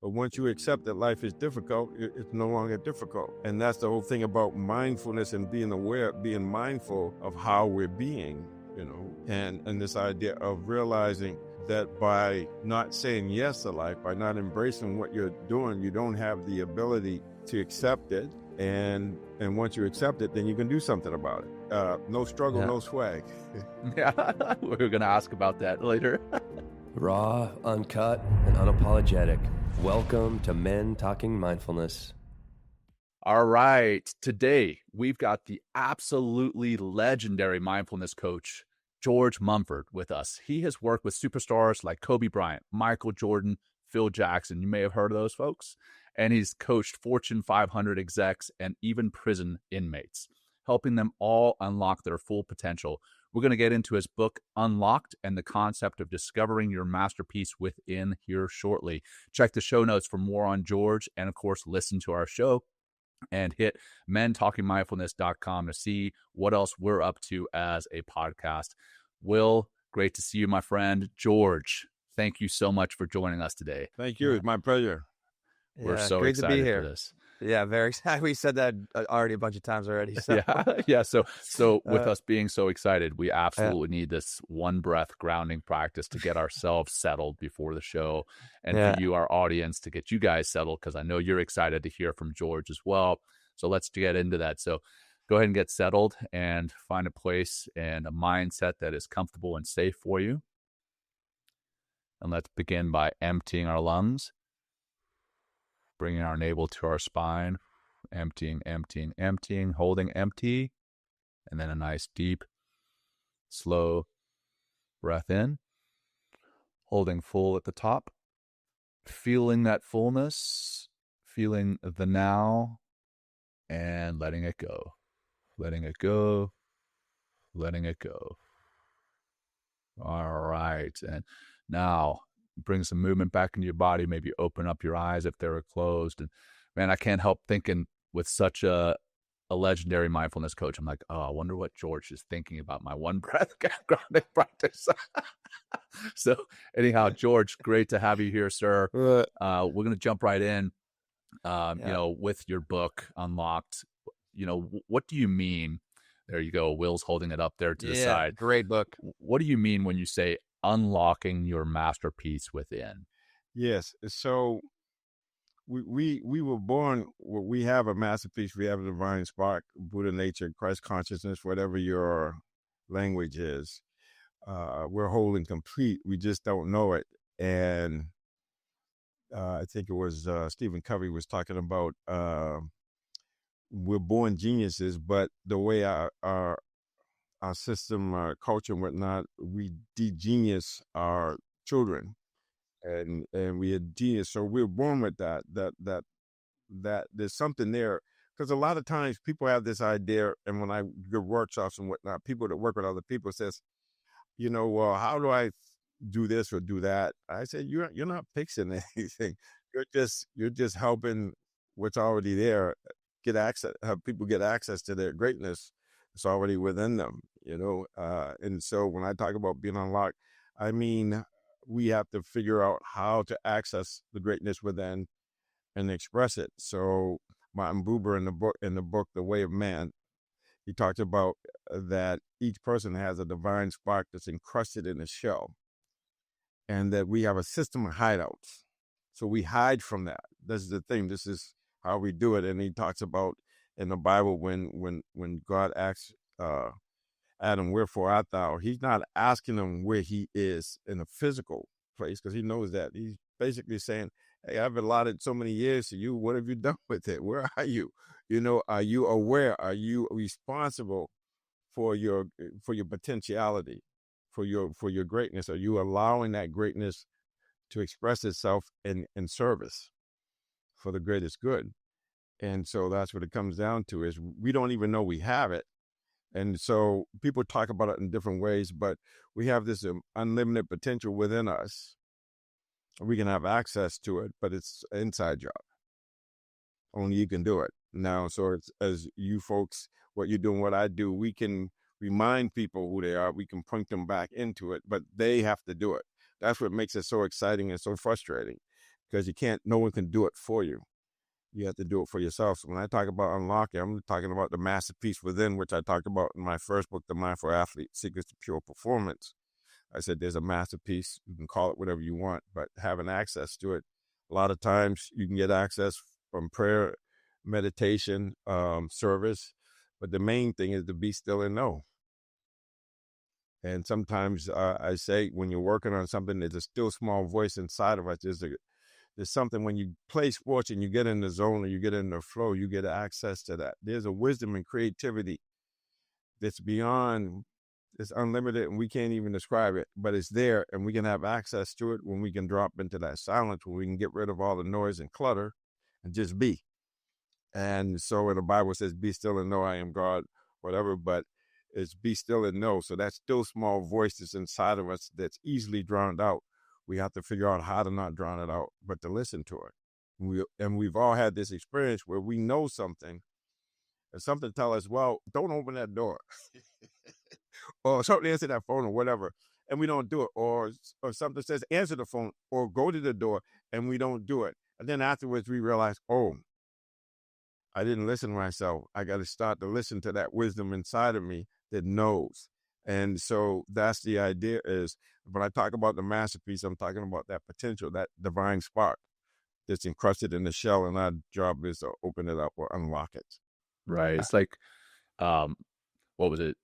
But once you accept that life is difficult, it's no longer difficult. And that's the whole thing about mindfulness and being aware, being mindful of how we're being, and this idea of realizing that by not saying yes to life, by not embracing what you're doing, you don't have the ability to accept it. And once you accept it, then you can do something about it. No struggle, no swag. Yeah, we're going to ask about that later. Raw, uncut, and unapologetic. Welcome to Men Talking Mindfulness. All right. Today, we've got the absolutely legendary mindfulness coach, George Mumford, with us. He has worked with superstars like Kobe Bryant, Michael Jordan, Phil Jackson. You may have heard of those folks. And he's coached Fortune 500 execs and even prison inmates, helping them all unlock their full potential. We're going to get into his book, Unlocked, and the concept of discovering your masterpiece within here shortly. Check the show notes for more on George, and of course, listen to our show and hit mentalkingmindfulness.com to see what else we're up to as a podcast. Will, great to see you, my friend. George, thank you so much for joining us today. Thank you. It's my pleasure. We're so excited to be here for this. Yeah, very excited. We said that already a bunch of times already. So. Yeah. So with us being so excited, we absolutely need this one breath grounding practice to get ourselves settled before the show, and for you, our audience, to get you guys settled, because I know you're excited to hear from George as well. So let's get into that. So go ahead and get settled and find a place and a mindset that is comfortable and safe for you. And let's begin by emptying our lungs. Bringing our navel to our spine, emptying, holding empty, and then a nice deep, slow breath in, holding full at the top, feeling that fullness, feeling the now, and letting it go, letting it go, letting it go. All right, and now bring some movement back into your body. Maybe open up your eyes if they were closed. And man, I can't help thinking, with such a legendary mindfulness coach, I'm like, I wonder what George is thinking about my one breath grounding practice. So anyhow, George, great to have you here, sir. We're going to jump right in, with your book, Unlocked. What do you mean? There you go. Will's holding it up there to the side. Great book. What do you mean when you say unlocking your masterpiece within? Yes. So we were born, we have a masterpiece, we have a divine spark, Buddha nature, Christ consciousness, whatever your language is. We're whole and complete. We just don't know it. And I think it was Stephen Covey was talking about we're born geniuses, but the way our system, our culture and whatnot, we de-genius our children, and we are genius. So we're born with that there's something there, because a lot of times people have this idea, and when I give workshops and whatnot, people that work with other people says, well, how do I do this or do that? I said, you're not fixing anything. You're just helping what's already there have people get access to their greatness. It's already within them, and so when I talk about being unlocked, I mean, we have to figure out how to access the greatness within and express it. So Martin Buber in the book, The Way of Man, he talks about that each person has a divine spark that's encrusted in a shell, and that we have a system of hideouts. So we hide from that. This is the thing. This is how we do it. And he talks about in the Bible when God asks Adam, wherefore art thou? He's not asking him where he is in a physical place, because he knows that. He's basically saying, hey, I've allotted so many years to you. What have you done with it? Where are you? Are you aware? Are you responsible for your potentiality, for your greatness? Are you allowing that greatness to express itself in service for the greatest good? And so that's what it comes down to, is we don't even know we have it. And so people talk about it in different ways, but we have this unlimited potential within us. We can have access to it, but it's an inside job. Only you can do it. Now, so it's, as you folks, what you're doing, what I do, we can remind people who they are. We can point them back into it, but they have to do it. That's what makes it so exciting and so frustrating, because no one can do it for you. You have to do it for yourself. So when I talk about unlocking, I'm talking about the masterpiece within, which I talked about in my first book, The Mindful Athlete, Secrets to Pure Performance. I said there's a masterpiece. You can call it whatever you want, but having access to it, a lot of times you can get access from prayer, meditation, service. But the main thing is to be still and know. And sometimes I say when you're working on something, there's a still small voice inside of us. There's something when you play sports and you get in the zone or you get in the flow, you get access to that. There's a wisdom and creativity that's beyond, it's unlimited and we can't even describe it, but it's there and we can have access to it when we can drop into that silence, when we can get rid of all the noise and clutter and just be. And so when the Bible says, be still and know I am God, whatever, but it's be still and know. So that still small voice that's inside of us that's easily drowned out. We have to figure out how to not drown it out, but to listen to it. We've all had this experience where we know something and something tell us, well, don't open that door or something, answer that phone or whatever. And we don't do it. Or something says, answer the phone or go to the door and we don't do it. And then afterwards we realize, oh, I didn't listen to myself. I got to start to listen to that wisdom inside of me that knows. And so that's the idea is when I talk about the masterpiece, I'm talking about that potential, that divine spark that's encrusted in the shell. And our job is to open it up or unlock it. Right. It's like, what was it?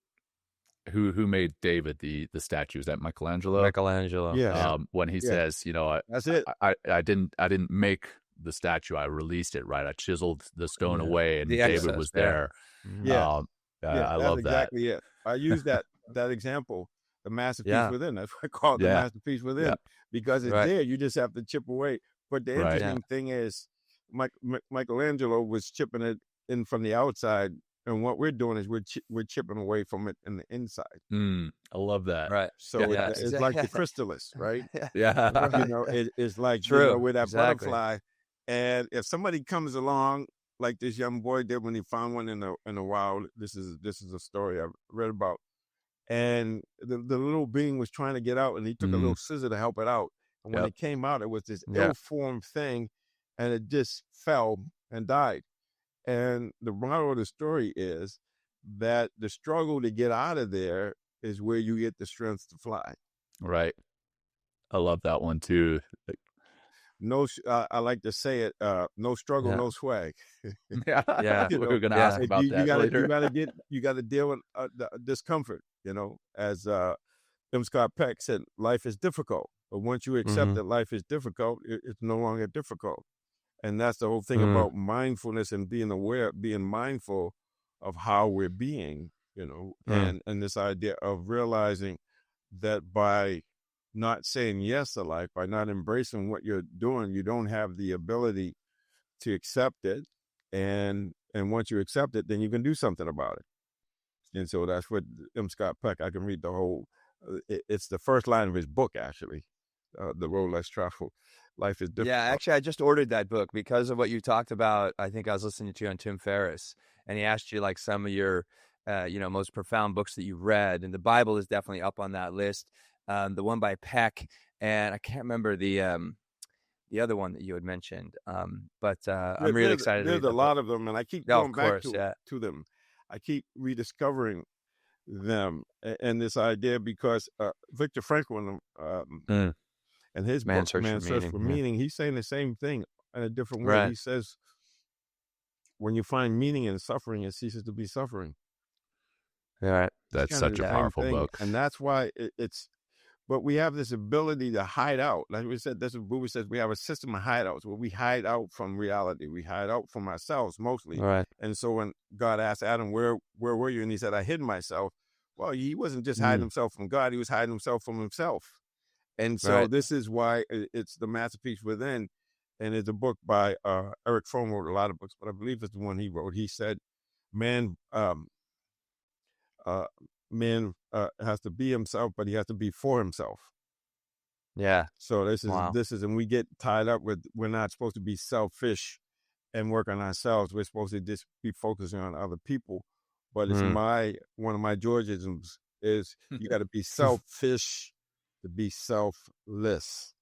Who made David the statue? Is that Michelangelo? Michelangelo. Yeah. When he says, that's it. I didn't make the statue. I released it. Right. I chiseled the stone away, and David was there. Yeah. I love exactly that. I use that example, the masterpiece within. That's what I call it, the masterpiece within, because it's there. You just have to chip away. But the interesting thing is, Michelangelo was chipping it in from the outside, and what we're doing is we're chipping away from it in the inside. I love that. Right. So it's like the chrysalis, right? Yeah. It's like with that butterfly, and if somebody comes along, like this young boy did when he found one in the wild. This is a story I've read about. And the little being was trying to get out, and he took a little scissor to help it out. And when it came out, it was this ill-formed thing, and it just fell and died. And the moral of the story is that the struggle to get out of there is where you get the strength to fly. Right. I love that one too. I like to say it, no struggle, no swag. We're going to ask about that later. You got to deal with the discomfort, as M. Scott Peck said, life is difficult. But once you accept that life is difficult, it's no longer difficult. And that's the whole thing about mindfulness and being aware, being mindful of how we're being, and this idea of realizing that by not saying yes to life, by not embracing what you're doing, you don't have the ability to accept it. And once you accept it, then you can do something about it. And so that's what M. Scott Peck, I can read the whole, it's the first line of his book, actually, The Road Less Traveled. Life is difficult. Yeah, actually, I just ordered that book because of what you talked about. I think I was listening to you on Tim Ferriss, and he asked you like some of your, most profound books that you've read, and the Bible is definitely up on that list. The one by Peck, and I can't remember the other one that you had mentioned. But I'm really excited. There's a lot of them, and I keep going back to them. I keep rediscovering them and this idea because Viktor Frankl and his Man's book, Search Man's Search for Meaning, he's saying the same thing in a different way. Right. He says, when you find meaning in suffering, it ceases to be suffering. Right. That's such a powerful book. And that's why but we have this ability to hide out. Like we said, that's what Buddha says, we have a system of hideouts where we hide out from reality. We hide out from ourselves mostly. Right. And so when God asked Adam, where were you? And he said, I hid myself. Well, he wasn't just hiding himself from God. He was hiding himself from himself. And so this is why it's the masterpiece within. And it's a book by Eric Fromm, wrote a lot of books, but I believe it's the one he wrote. He said, man has to be himself, but he has to be for himself. Yeah. So this is, and we get tied up with, we're not supposed to be selfish and work on ourselves. We're supposed to just be focusing on other people. But it's one of my Georgisms is you got to be selfish to be selfless.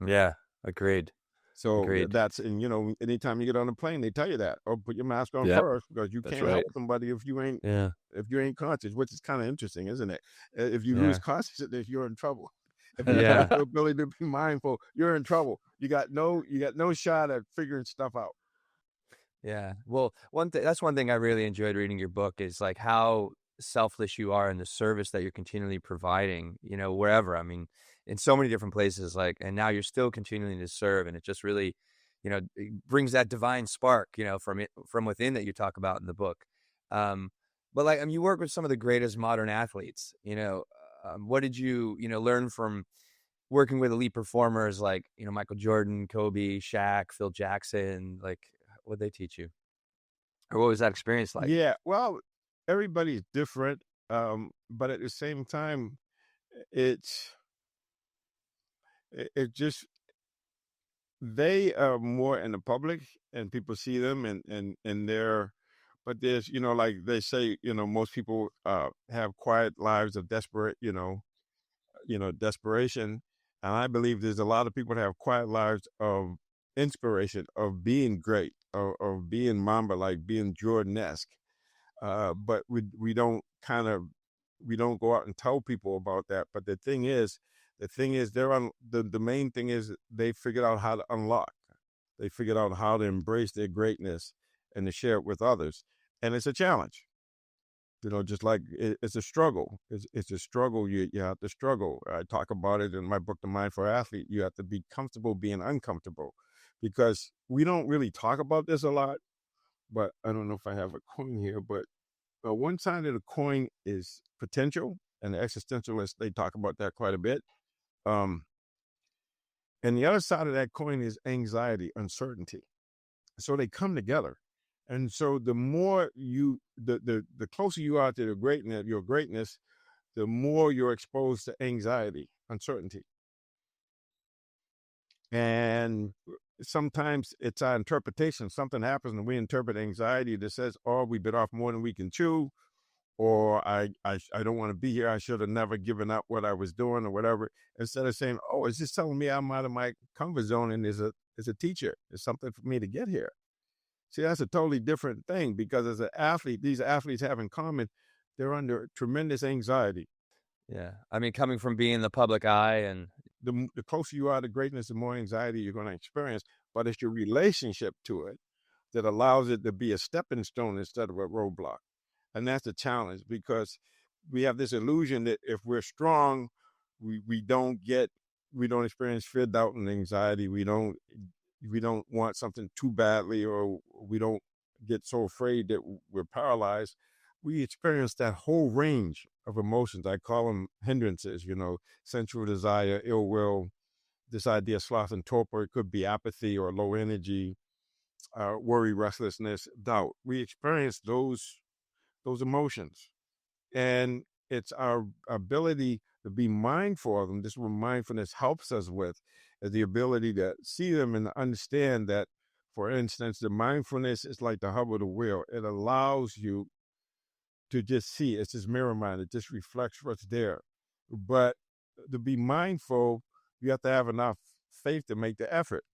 Yeah. Agreed. So Agreed. that's, and anytime you get on a plane, they tell you that, or put your mask on Yep. first, because you That's can't right. help somebody if you ain't conscious, which is kind of interesting, isn't it? If you lose consciousness, you're in trouble. If you lose the ability to be mindful, you're in trouble. You got no shot at figuring stuff out. Yeah. Well, that's one thing I really enjoyed reading your book is like how selfless you are in the service that you're continually providing, wherever. I mean, in so many different places, and now you're still continuing to serve, and it just really, it brings that divine spark, from within that you talk about in the book. But you work with some of the greatest modern athletes, what did you, learn from working with elite performers like, Michael Jordan, Kobe, Shaq, Phil Jackson? What they teach you, or what was that experience like? Yeah, well, everybody's different, but at the same time, it's it just they are more in the public, and people see them, and they're, but there's, like they say, most people have quiet lives of desperation, and I believe there's a lot of people that have quiet lives of inspiration, of being great, of being Mamba, like being Jordan-esque. But we don't go out and tell people about that. But the thing is, they're on the main thing is they figured out how to unlock. They figured out how to embrace their greatness and to share it with others. And it's a challenge. Just like it's a struggle. It's a struggle. You have to struggle. I talk about it in my book, The Mindful Athlete. You have to be comfortable being uncomfortable, because we don't really talk about this a lot. But I don't know if I have a coin here, but one side of the coin is potential, and the existentialists, they talk about that quite a bit. And the other side of that coin is anxiety, uncertainty. So they come together. And so the more the closer you are to your greatness, the more you're exposed to anxiety, uncertainty. And sometimes it's our interpretation. Something happens and we interpret anxiety that says, oh, we bit off more than we can chew, or I don't want to be here. I should have never given up what I was doing, or whatever. Instead of saying, oh, it's just telling me I'm out of my comfort zone, and is a teacher. It's something for me to get here. See, that's a totally different thing, because as an athlete, these athletes have in common, they're under tremendous anxiety. Yeah. I mean, coming from being in the public eye, and the closer you are to greatness, the more anxiety you're going to experience. But it's your relationship to it that allows it to be a stepping stone instead of a roadblock. And that's the challenge, because we have this illusion that if we're strong, we don't experience fear, doubt, and anxiety. We don't want something too badly, or we don't get so afraid that we're paralyzed. We experience that whole range of emotions. I call them hindrances, sensual desire, ill will, this idea of sloth and torpor. It could be apathy or low energy, worry, restlessness, doubt. We experience those emotions, and it's our ability to be mindful of them. This is what mindfulness helps us with, is the ability to see them and understand that, for instance, the mindfulness is like the hub of the wheel. It allows you to just see. It's this mirror mind. It just reflects what's there. But to be mindful, you have to have enough faith to make the effort.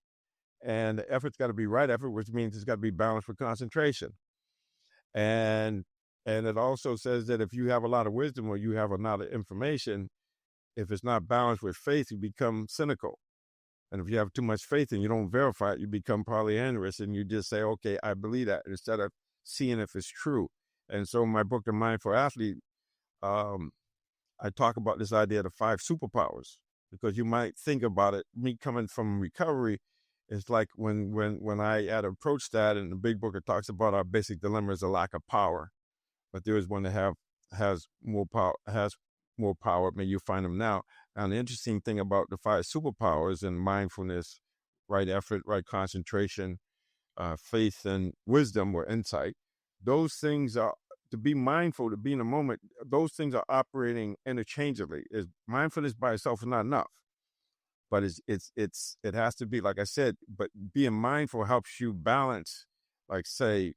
And the effort's got to be right effort, which means it's got to be balanced with concentration. And it also says that if you have a lot of wisdom, or you have a lot of information, if it's not balanced with faith, you become cynical. And if you have too much faith and you don't verify it, you become polyandrous, and you just say, okay, I believe that, instead of seeing if it's true. And so in my book, The Mindful Athlete, I talk about this idea of the 5 superpowers, because you might think about it, me coming from recovery, it's like when I had approached that, in the big book, it talks about our basic dilemma is a lack of power. But there is one that has more power. May you find them now. And the interesting thing about the 5 superpowers in mindfulness, right effort, right concentration, faith, and wisdom or insight, those things are, to be mindful, to be in the moment, those things are operating interchangeably. Mindfulness by itself is not enough, but it has to be, like I said, but being mindful helps you balance, like say,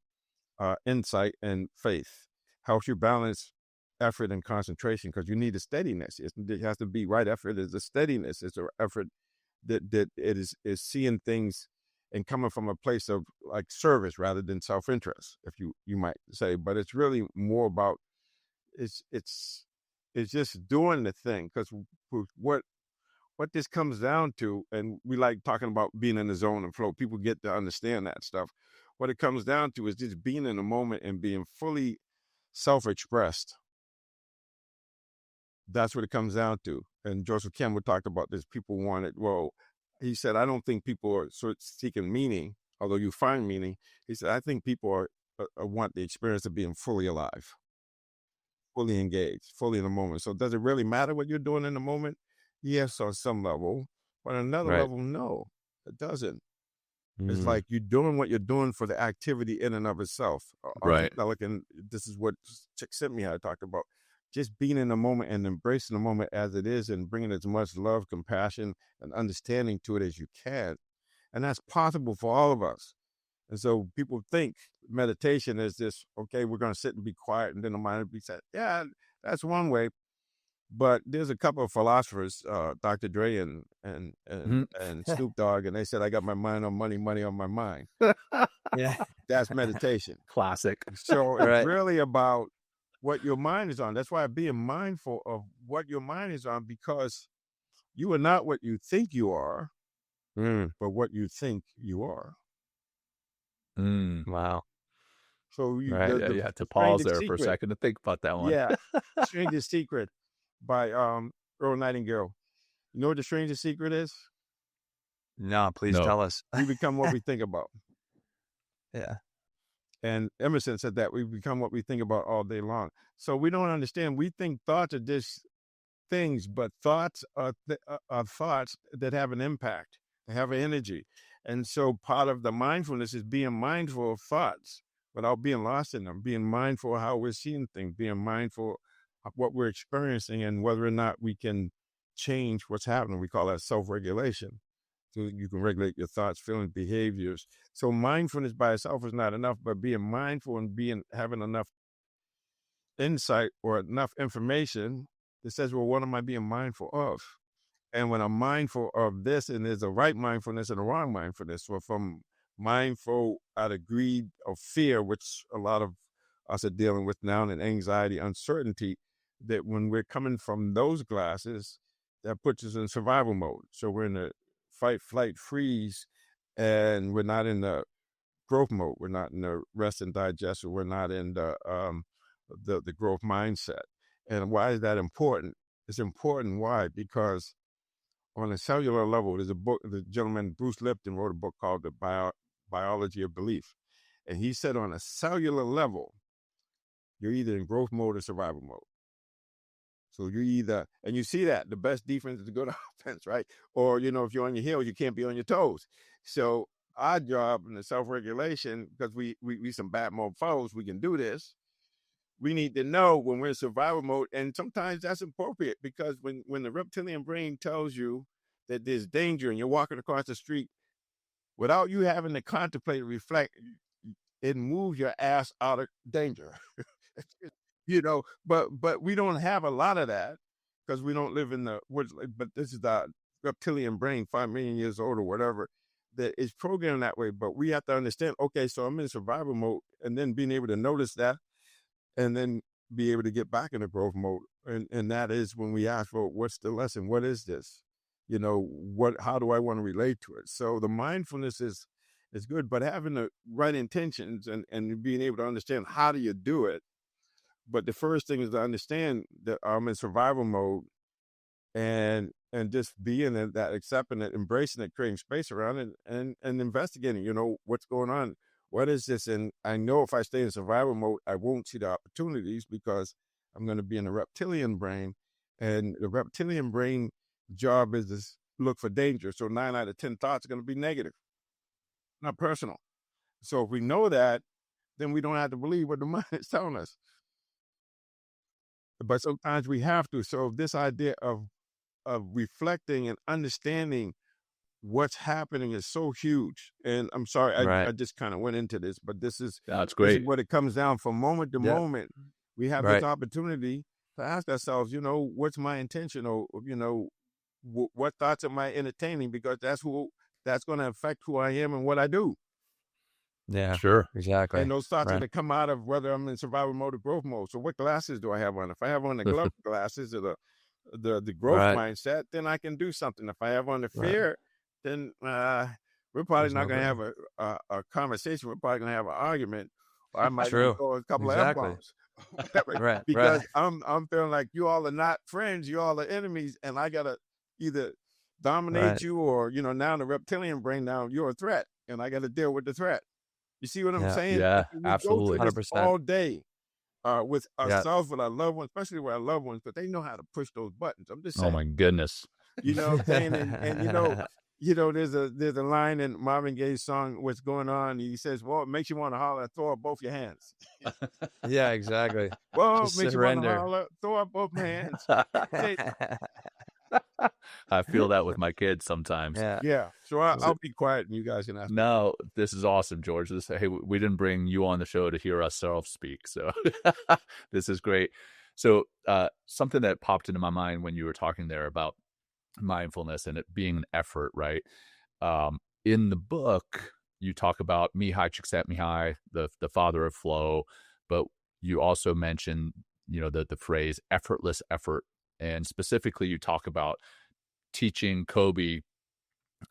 insight and faith, helps you balance effort and concentration, because you need a steadiness. It has to be right effort. It's a steadiness. It's an effort that it is seeing things and coming from a place of like service rather than self-interest, if you might say. But it's really more about it's just doing the thing, because what this comes down to, and we like talking about being in the zone and flow. People get to understand that stuff. What it comes down to is just being in the moment and being fully self-expressed. That's what it comes down to. And Joseph Campbell talked about this. People wanted, well, he said, I don't think people are sort of seeking meaning, although you find meaning. He said, I think people want the experience of being fully alive, fully engaged, fully in the moment. So does it really matter what you're doing in the moment? Yes, on some level. But on another level, no, it doesn't. It's like you're doing what you're doing for the activity in and of itself. Right. And this is what Chick sent me, I talked about. Just being in the moment and embracing the moment as it is, and bringing as much love, compassion, and understanding to it as you can. And that's possible for all of us. And so people think meditation is this, okay, we're going to sit and be quiet and then the mind will be set. Yeah, that's one way. But there's a couple of philosophers, Dr. Dre and Snoop Dogg, and they said, I got my mind on money, money on my mind. Yeah. That's meditation. Classic. So it's really about what your mind is on. That's why being mindful of what your mind is on, because you are not what you think you are, but what you think you are. Wow. So you had to pause there for a second to think about that one. Yeah. Strangest Secret by Earl Nightingale. You know what the strangest secret is? No, please tell us. We become what we think about. Yeah. And Emerson said that we become what we think about all day long. So we don't understand. We think thoughts are just things, but thoughts are thoughts that have an impact. They have an energy. And so part of the mindfulness is being mindful of thoughts without being lost in them, being mindful of how we're seeing things, being mindful of what we're experiencing and whether or not we can change what's happening. We call that self-regulation. So you can regulate your thoughts, feelings, behaviors. So mindfulness by itself is not enough, but being mindful and having enough insight or enough information that says, well, what am I being mindful of? And when I'm mindful of this, and there's a right mindfulness and a wrong mindfulness. So if I'm mindful out of greed or fear, which a lot of us are dealing with now, and anxiety, uncertainty, that when we're coming from those glasses, that puts us in survival mode. So we're in the fight, flight, freeze, and we're not in the growth mode. We're not in the rest and digest. We're not in the growth mindset. And why is that important? It's important. Why? Because on a cellular level, there's a book, the gentleman Bruce Lipton wrote a book called The Biology of Belief. And he said on a cellular level, you're either in growth mode or survival mode. So you're either, and you see that the best defense is a good offense, right? Or, if you're on your heels, you can't be on your toes. So our job in the self-regulation, because we some bad mofos, we can do this. We need to know when we're in survival mode. And sometimes that's appropriate, because when the reptilian brain tells you that there's danger and you're walking across the street, without you having to contemplate or reflect, it moves your ass out of danger. But we don't have a lot of that because we don't live in but this is the reptilian brain, 5 million years old or whatever, that is programmed that way. But we have to understand, okay, so I'm in survival mode, and then being able to notice that, and then be able to get back in the growth mode. And that is when we ask, well, what's the lesson? What is this? How do I want to relate to it? So the mindfulness is good, but having the right intentions and being able to understand how do you do it. But the first thing is to understand that I'm in survival mode, and just being in that, accepting it, embracing it, creating space around it, and investigating, what's going on. What is this? And I know if I stay in survival mode, I won't see the opportunities because I'm going to be in the reptilian brain, and the reptilian brain job is to look for danger. So 9 out of 10 thoughts are going to be negative, not personal. So if we know that, then we don't have to believe what the mind is telling us. But sometimes we have to. So this idea of reflecting and understanding what's happening is so huge. And I'm sorry, I just kind of went into this, but that's great. This is what it comes down from moment to moment. We have this opportunity to ask ourselves, what's my intention, or what thoughts am I entertaining? Because that's going to affect who I am and what I do. Yeah, sure, exactly. And those thoughts are to come out of whether I'm in survival mode or growth mode. So what glasses do I have on? If I have on the glove glasses or the growth mindset, then I can do something. If I have on the fear, then we're probably not going to have a conversation. We're probably going to have an argument. Or I might throw a couple of F-bombs. Because I'm feeling like you all are not friends. You all are enemies. And I got to either dominate you or, now the reptilian brain, now you're a threat. And I got to deal with the threat. You see what I'm saying? Yeah, we absolutely. go through this all day with ourselves, with our loved ones, especially with our loved ones, but they know how to push those buttons. I'm just saying. Oh my goodness. You know what I'm saying? And there's a line in Marvin Gaye's song, "What's Going On?" He says, "Well, it makes you want to holler, throw up both your hands." Yeah, exactly. Well, it makes you want to holler, throw up both my hands. I feel that with my kids sometimes. Yeah. So I'll be quiet and you guys can ask. No, this is awesome, George. Hey, we didn't bring you on the show to hear ourselves speak, so this is great. So something that popped into my mind when you were talking there about mindfulness and it being an effort, right? In the book, you talk about Mihaly Csikszentmihalyi, the father of flow, but you also mention, the phrase effortless effort. And specifically, you talk about teaching Kobe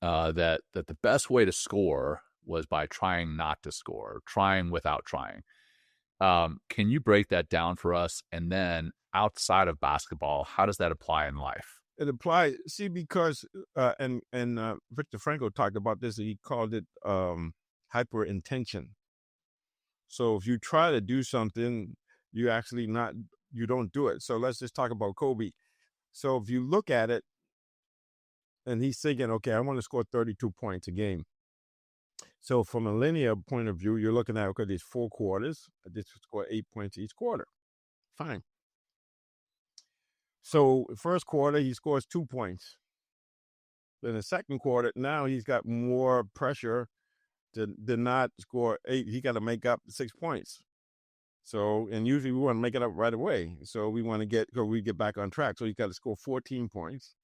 that the best way to score was by trying not to score, trying without trying. Can you break that down for us? And then outside of basketball, how does that apply in life? It applies, because and Viktor Frankl talked about this. He called it hyper intention. So if you try to do something, you don't do it. So let's just talk about Kobe. So if you look at it, and he's thinking, okay, I want to score 32 points a game. So from a linear point of view, you're looking at, okay, there's 4 quarters. I just score 8 points each quarter. Fine. So first quarter, he scores 2 points. Then the second quarter, now he's got more pressure to not score 8. He got to make up 6 points. So, and usually we want to make it up right away. So we want to get back on track. So he's got to score 14 points.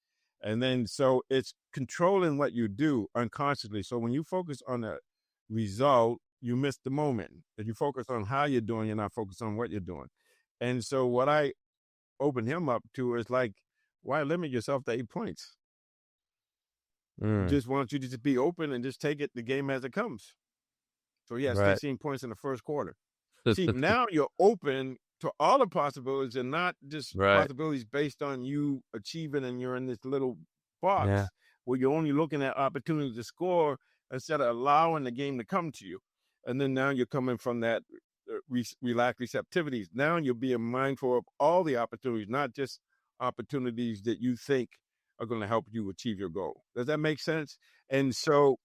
And then, so it's controlling what you do unconsciously. So when you focus on the result, you miss the moment. If you focus on how you're doing, you're not focused on what you're doing. And so what I open him up to is like, why limit yourself to 8 points? Just want you to just be open and just take the game as it comes. So he has 16 points in the first quarter. See, now you're open to all the possibilities and not just possibilities based on you achieving, and you're in this little box where you're only looking at opportunities to score instead of allowing the game to come to you. And then now you're coming from that relaxed receptivities. Now you're being mindful of all the opportunities, not just opportunities that you think are going to help you achieve your goal. Does that make sense? And so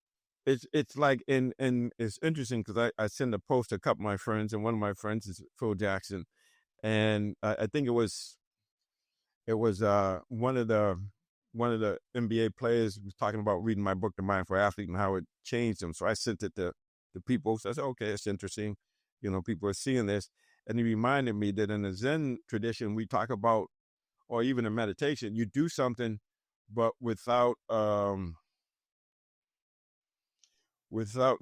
it's like, and it's interesting because I send a post to a couple of my friends, and one of my friends is Phil Jackson, and I think it was one of the NBA players was talking about reading my book, The Mindful Athlete, and how it changed him. So I sent it to people. So I said, okay, it's interesting. People are seeing this, and he reminded me that in the Zen tradition we talk about, or even in meditation, you do something, but without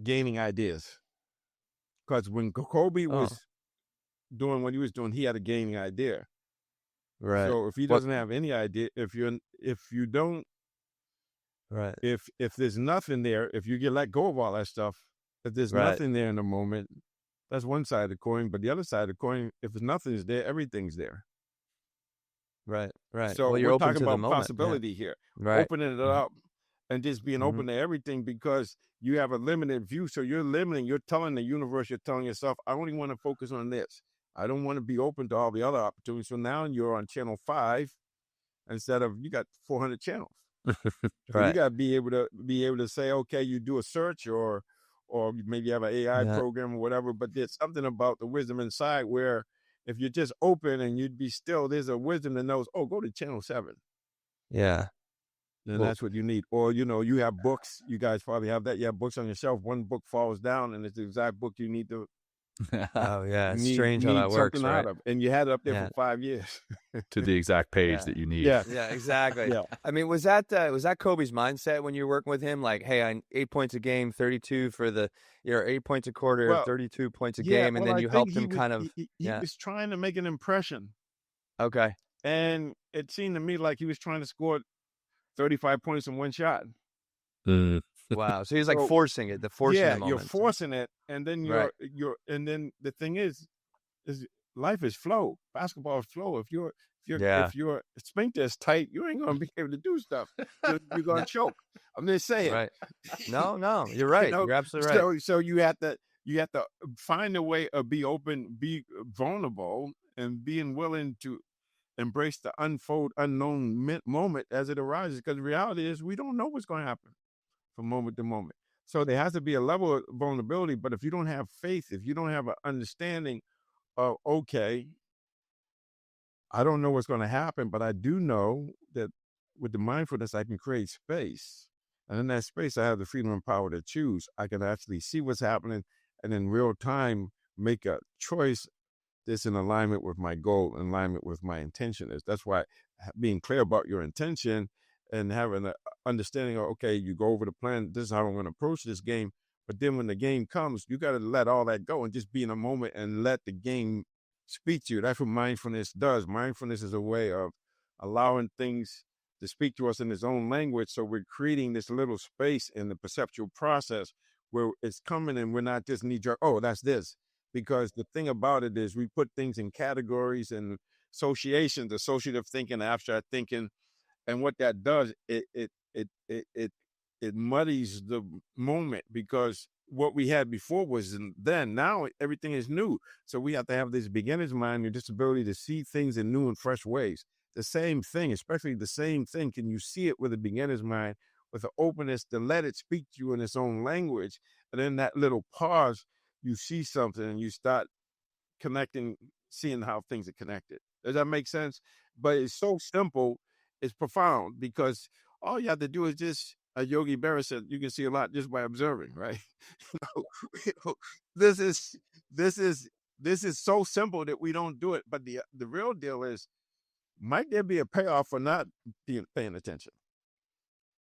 gaining ideas. Because when Kobe was doing what he was doing, he had a gaining idea. Right. So if he doesn't have any idea, if you don't, if there's nothing there, if you get let go of all that stuff, if there's nothing there in the moment, that's one side of the coin. But the other side of the coin, if there's nothing is there, everything's there. Right. So we're talking about possibility here. Opening it up and just being open to everything, because you have a limited view. So you're limiting, you're telling the universe, you're telling yourself, I only want to focus on this. I don't want to be open to all the other opportunities. So now you're on channel 5 instead of, you got 400 channels. So you got to be able to say, okay, you do a search or maybe you have an AI program or whatever, but there's something about the wisdom inside where if you're just open and you'd be still, there's a wisdom that knows, go to channel 7. Yeah. Then that's what you need. Or, you have books. You guys probably have that. You have books on your shelf. One book falls down and it's the exact book you need to Oh yeah, it's need strange how that works, something right? out of, and you had it up there Yeah. for 5 years. To the exact page Yeah. that you need. Yeah, Yeah, exactly. yeah. I mean, was that Kobe's mindset when you were working with him? Like, hey, I 8 points a game, 32 for the, 8 points a quarter, Well, 32 points a yeah. game, and Well, then I you think helped him kind of. he Yeah. was trying to make an impression, Okay. and it seemed to me like he was trying to score 35 points in one shot. Wow. So he's like So forcing it, forcing the yeah, you're moment. forcing it, and then Right. and then the thing is life is flow. Basketball is flow. Yeah. If your sphincter is tight, you ain't gonna be able to do stuff. You're gonna choke. I'm just saying. Right. No, you're right. You're absolutely right. So you have to find a way of be open, be vulnerable, and being willing to embrace the unknown moment as it arises. Because the reality is we don't know what's going to happen from moment to moment. So there has to be a level of vulnerability. But if you don't have faith, if you don't have an understanding of, okay, I don't know what's going to happen, but I do know that with the mindfulness, I can create space. And in that space, I have the freedom and power to choose. I can actually see what's happening and in real time make a choice that's in alignment with my goal, in alignment with my intention is. That's why being clear about your intention and having an understanding of, okay, you go over the plan, this is how I'm going to approach this game. But then when the game comes, you got to let all that go and just be in a moment and let the game speak to you. That's what mindfulness does. Mindfulness is a way of allowing things to speak to us in its own language. So we're creating this little space in the perceptual process where it's coming and we're not just knee-jerk, oh, that's this. Because the thing about it is we put things in categories and associations, associative thinking, abstract thinking, and what that does, it muddies the moment because what we had before was then. Now everything is new, so we have to have this beginner's mind and this ability to see things in new and fresh ways. The same thing, especially the same thing, can you see it with a beginner's mind, with an openness to let it speak to you in its own language, and in that little pause, you see something and you start connecting, seeing how things are connected. Does that make sense? But it's so simple, it's profound because all you have to do is just, as Yogi Berra said, you can see a lot just by observing, right? this is so simple that we don't do it. But the real deal is, might there be a payoff for not paying attention?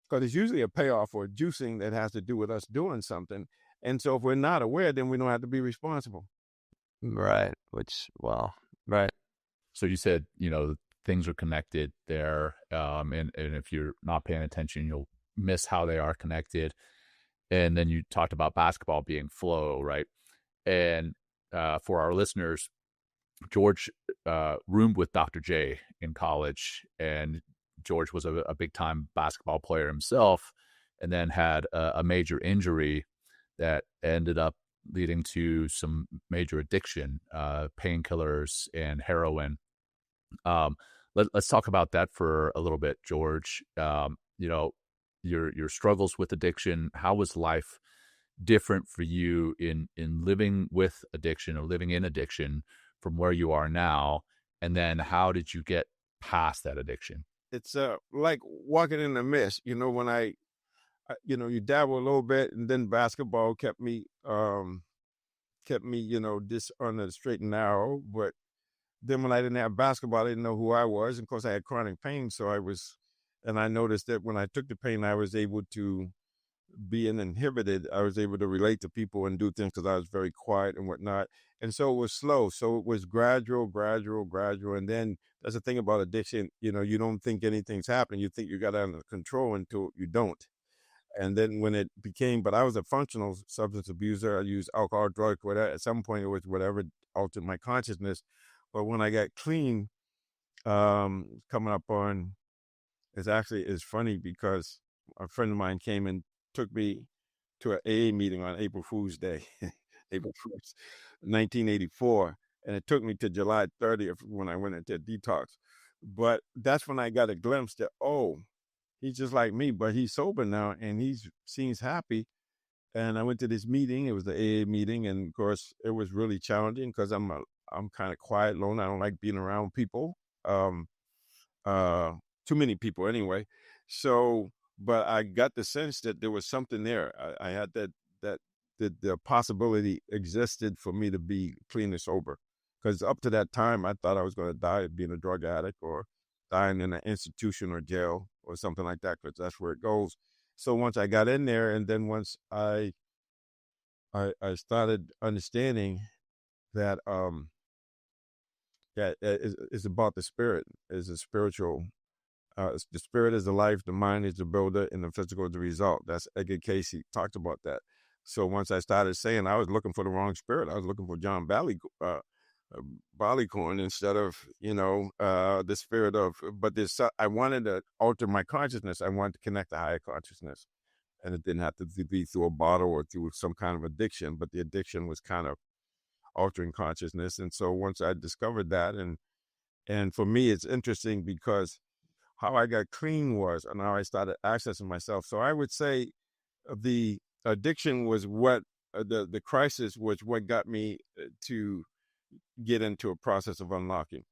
Because it's usually a payoff or juicing that has to do with us doing something. And so if we're not aware, then we don't have to be responsible. Right. Right. So you said, things are connected there. And if you're not paying attention, you'll miss how they are connected. And then you talked about basketball being flow, right? And for our listeners, George roomed with Dr. J in college, and George was a big-time basketball player himself, and then had a major injury that ended up leading to some major addiction, painkillers and heroin. Let's talk about that for a little bit, George. Your struggles with addiction. How was life different for you in living with addiction or living in addiction from where you are now? And then how did you get past that addiction? It's like walking in the mist. When you dabble a little bit, and then basketball kept me just on the straight and narrow. But then when I didn't have basketball, I didn't know who I was. And of course, I had chronic pain, so I noticed that when I took the pain, I was able to be uninhibited. I was able to relate to people and do things because I was very quiet and whatnot. And so it was slow. So it was gradual. And then that's the thing about addiction. You don't think anything's happening. You think you got it under control until you don't. And then when it became, but I was a functional substance abuser. I used alcohol, drugs, whatever. At some point, it was whatever altered my consciousness. But when I got clean, coming up on, it's funny because a friend of mine came and took me to an AA meeting on April Fool's Day, April 1st, 1984. And it took me to July 30th when I went into detox. But that's when I got a glimpse that, he's just like me, but he's sober now and he seems happy. And I went to this meeting. It was the AA meeting. And of course, it was really challenging because I'm kind of quiet, lonely. I don't like being around people. Too many people anyway. So, but I got the sense that there was something there. I had that the possibility existed for me to be clean and sober. Because up to that time, I thought I was going to die of being a drug addict or dying in an institution or jail or something like that, because that's where it goes. So once I got in there, and then once I started understanding that it's about the spirit, is a spiritual. The spirit is the life, the mind is the builder, and the physical is the result. That's Edgar Casey talked about that. So once I started saying I was looking for the wrong spirit, I was looking for John Barleycorn instead of, the spirit of, but I wanted to alter my consciousness. I wanted to connect to higher consciousness. And it didn't have to be through a bottle or through some kind of addiction, but the addiction was kind of altering consciousness. And so once I discovered that, and for me, it's interesting because how I got clean was, and how I started accessing myself. So I would say the addiction was what, the crisis was what got me to get into a process of unlocking.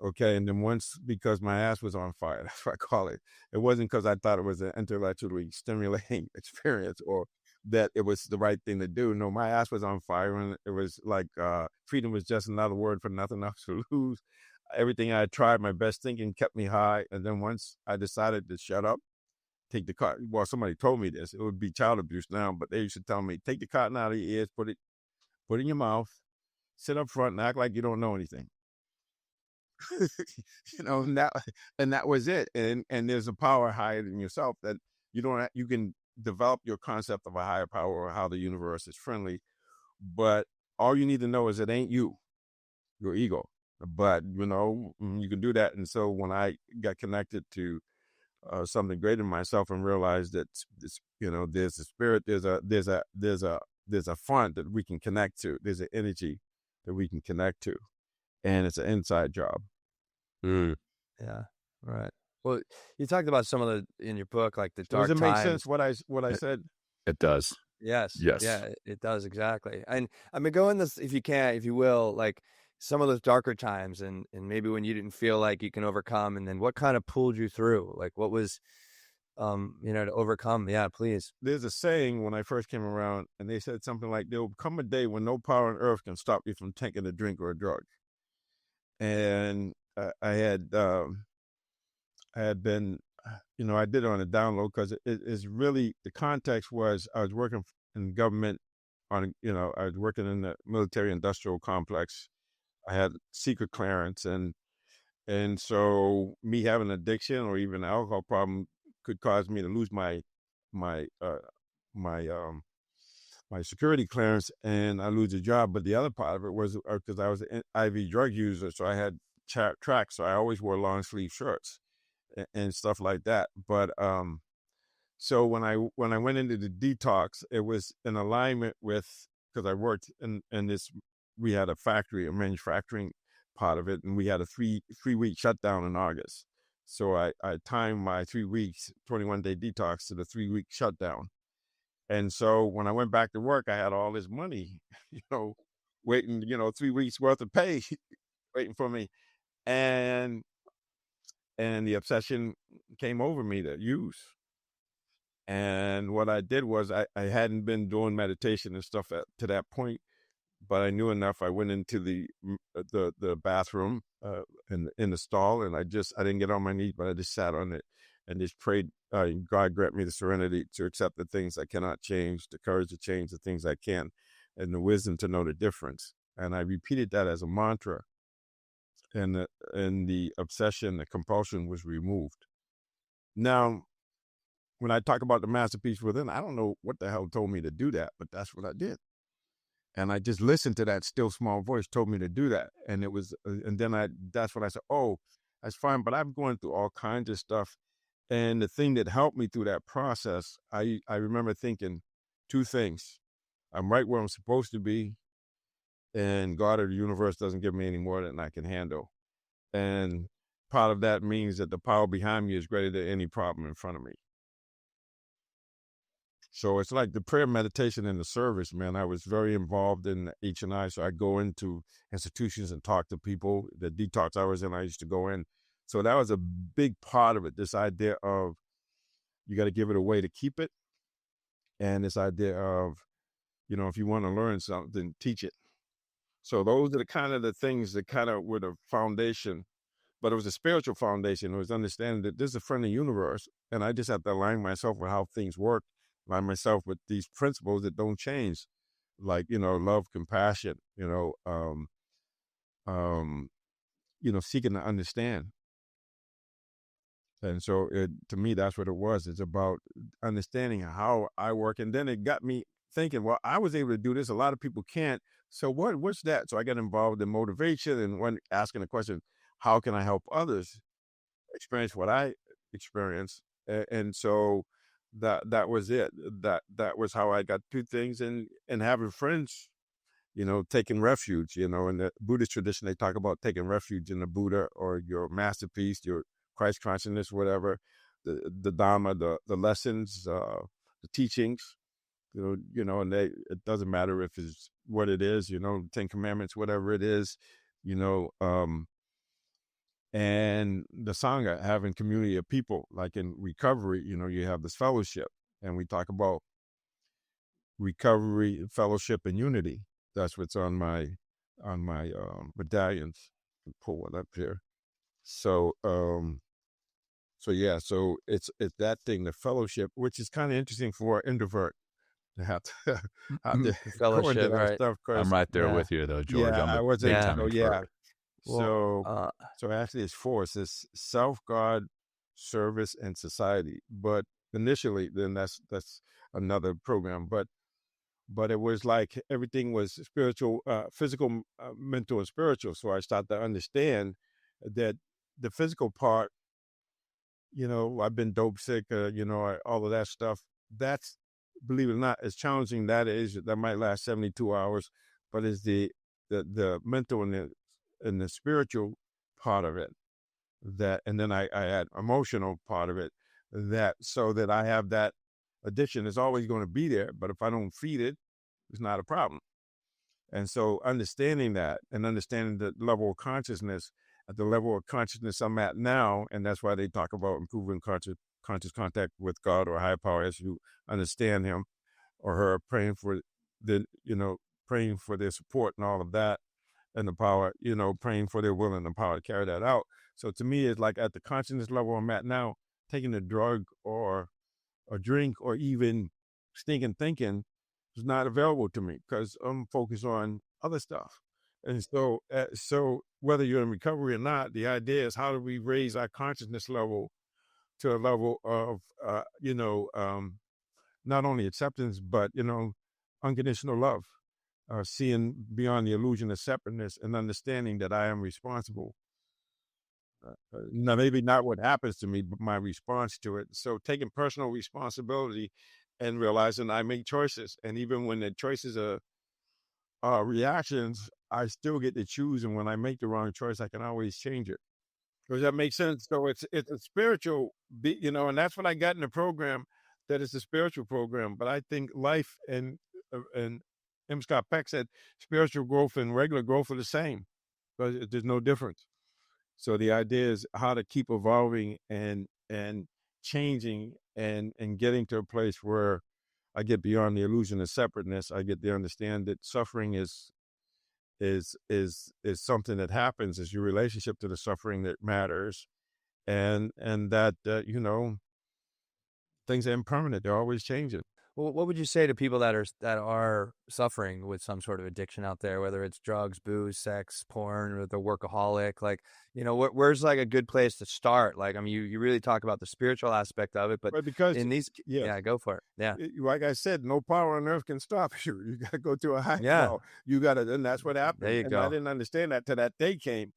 Okay. And then once, because my ass was on fire, that's what I call it. It wasn't because I thought it was an intellectually stimulating experience or that it was the right thing to do. No, my ass was on fire, and it was like freedom was just another word for nothing else to lose. Everything I tried, my best thinking kept me high. And then once I decided to shut up, take the cotton. Well, somebody told me this. It would be child abuse now, but they used to tell me, take the cotton out of your ears, put it in your mouth, sit up front and act like you don't know anything. And that was it. And there's a power higher than yourself that you can develop your concept of a higher power or how the universe is friendly. But all you need to know is it ain't you, your ego. But, you can do that. And so when I got connected to something greater than myself and realized that this, there's a spirit, there's a font that we can connect to. There's an energy that we can connect to, and it's an inside job. Yeah, right. Well, you talked about some of in your book, like the dark times. Does it make sense what I said? It does. Yes. Yes. Yeah, it does exactly. And I mean, go in this if you will, like some of those darker times, and maybe when you didn't feel like you can overcome, and then what kind of pulled you through? Like what was, to overcome? Yeah, please. There's a saying when I first came around, and they said something like, "There will come a day when no power on earth can stop you from taking a drink or a drug." And I had been, I did it on a download because it is really, the context was I was working in government I was working in the military industrial complex. I had secret clearance, and so me having addiction or even an alcohol problem could cause me to lose my security clearance, and I lose a job. But the other part of it was because I was an IV drug user, so I had tracks, so I always wore long sleeve shirts and stuff like that. But so when I went into the detox, it was in alignment with, because I worked in this, we had a factory, a manufacturing part of it, and we had a three-week shutdown in August. So I timed my 3 weeks, 21-day detox to the 3-week shutdown. And so when I went back to work, I had all this money, waiting, 3 weeks worth of pay waiting for me. And the obsession came over me to use. And what I did was I hadn't been doing meditation and stuff to that point, but I knew enough. I went into the bathroom in the stall, and I didn't get on my knees, but I just sat on it and just prayed, God grant me the serenity to accept the things I cannot change, the courage to change the things I can, and the wisdom to know the difference. And I repeated that as a mantra, and the obsession, the compulsion was removed. Now, when I talk about the masterpiece within, I don't know what the hell told me to do that, but that's what I did. And I just listened to that still small voice told me to do that. And it was, and then that's when I said, oh, that's fine. But I'm going through all kinds of stuff. And the thing that helped me through that process, I remember thinking two things. I'm right where I'm supposed to be, and God or the universe doesn't give me any more than I can handle. And part of that means that the power behind me is greater than any problem in front of me. So it's like the prayer, meditation, and the service, man. I was very involved in H&I. So I go into institutions and talk to people. The detox I was in, I used to go in. So that was a big part of it, this idea of you got to give it away to keep it. and this idea of, if you want to learn something, teach it. So those are the kind of the things that kind of were the foundation, but it was a spiritual foundation. It was understanding that this is a friendly universe, and I just have to align myself with how things work, align myself with these principles that don't change, like, love, compassion, seeking to understand. And so to me, that's what it was. It's about understanding how I work. And then it got me thinking, well, I was able to do this. A lot of people can't. So what's that? So I got involved in motivation and asking the question, how can I help others experience what I experienced? And so that was it. That was how I got to things, and having friends, taking refuge, in the Buddhist tradition, they talk about taking refuge in the Buddha or your masterpiece, your Christ consciousness, whatever, the Dharma, the lessons, the teachings, and it doesn't matter if it's what it is, 10 Commandments, whatever it is, and the Sangha, having community of people, like in recovery, you have this fellowship, and we talk about recovery, fellowship, and unity. That's what's on my medallions. I'll pull one up here. So yeah, so it's that thing, the fellowship, which is kind of interesting for an introvert to have to go into that stuff. I'm right there with you, though, George. Yeah, I'm a big time introvert. So actually, it's four. It's self, God, service, and society. But initially, then that's another program. But it was like everything was spiritual, physical, mental, and spiritual. So I started to understand that the physical part, I've been dope sick, all of that stuff. That's, believe it or not, as challenging that is, that might last 72 hours, but it's the mental and the spiritual part of it that, and then I add emotional part of it, that, so that I have that addiction is always going to be there, but if I don't feed it, it's not a problem. And so understanding that and understanding the level of consciousness, at the level of consciousness I'm at now, and that's why they talk about improving conscious contact with God or higher power as you understand him or her, praying for praying for their support and all of that, and the power, praying for their will and the power to carry that out. So to me, it's like at the consciousness level I'm at now, taking a drug or a drink or even stinking thinking is not available to me because I'm focused on other stuff. And so whether you're in recovery or not, the idea is, how do we raise our consciousness level to a level of, not only acceptance, but, unconditional love, seeing beyond the illusion of separateness and understanding that I am responsible. Now, maybe not what happens to me, but my response to it. So taking personal responsibility and realizing I make choices. And even when the choices are reactions, I still get to choose. And when I make the wrong choice, I can always change it. Does that make sense? So it's a spiritual, and that's what I got in the program, that it's a spiritual program. But I think life and M. Scott Peck said spiritual growth and regular growth are the same, because there's no difference. So the idea is how to keep evolving and changing and getting to a place where I get beyond the illusion of separateness. I get to understand that suffering is something that happens. Is your relationship to the suffering that matters, and that things are impermanent. They're always changing. Well, what would you say to people that are suffering with some sort of addiction out there, whether it's drugs, booze, sex, porn, or the workaholic? Like, where's like a good place to start? Like, I mean, you really talk about the spiritual aspect of it, but because in these, yeah, go for it. Yeah, like I said, no power on earth can stop you. You got to go to a high power. You got to, and that's what happened. There you go. I didn't understand that till that day came,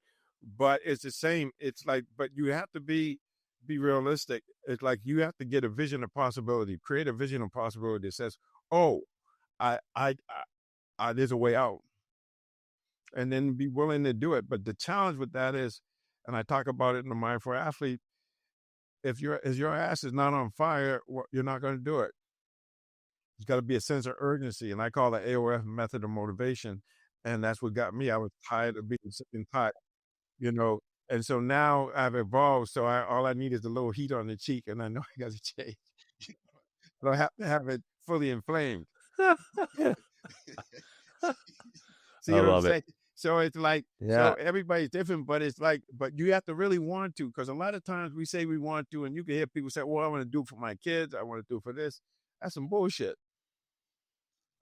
but it's the same. It's like, but you have to be realistic. It's like you have to get a vision of possibility, create a vision of possibility that says, oh, I there's a way out, and then be willing to do it. But the challenge with that is, and I talk about it in the Mindful Athlete, if your ass is not on fire, you're not going to do it. There's got to be a sense of urgency, and I call it AOF, method of motivation, and that's what got me. I was tired of being sitting tight, And so now I've evolved. So all I need is a little heat on the cheek, and I know I got to change. I don't have to have it fully inflamed. See I what I'm love it. saying? So it's like, so everybody's different, but it's like, but you have to really want to, because a lot of times we say we want to, and you can hear people say, well, I want to do it for my kids. I want to do it for this. That's some bullshit.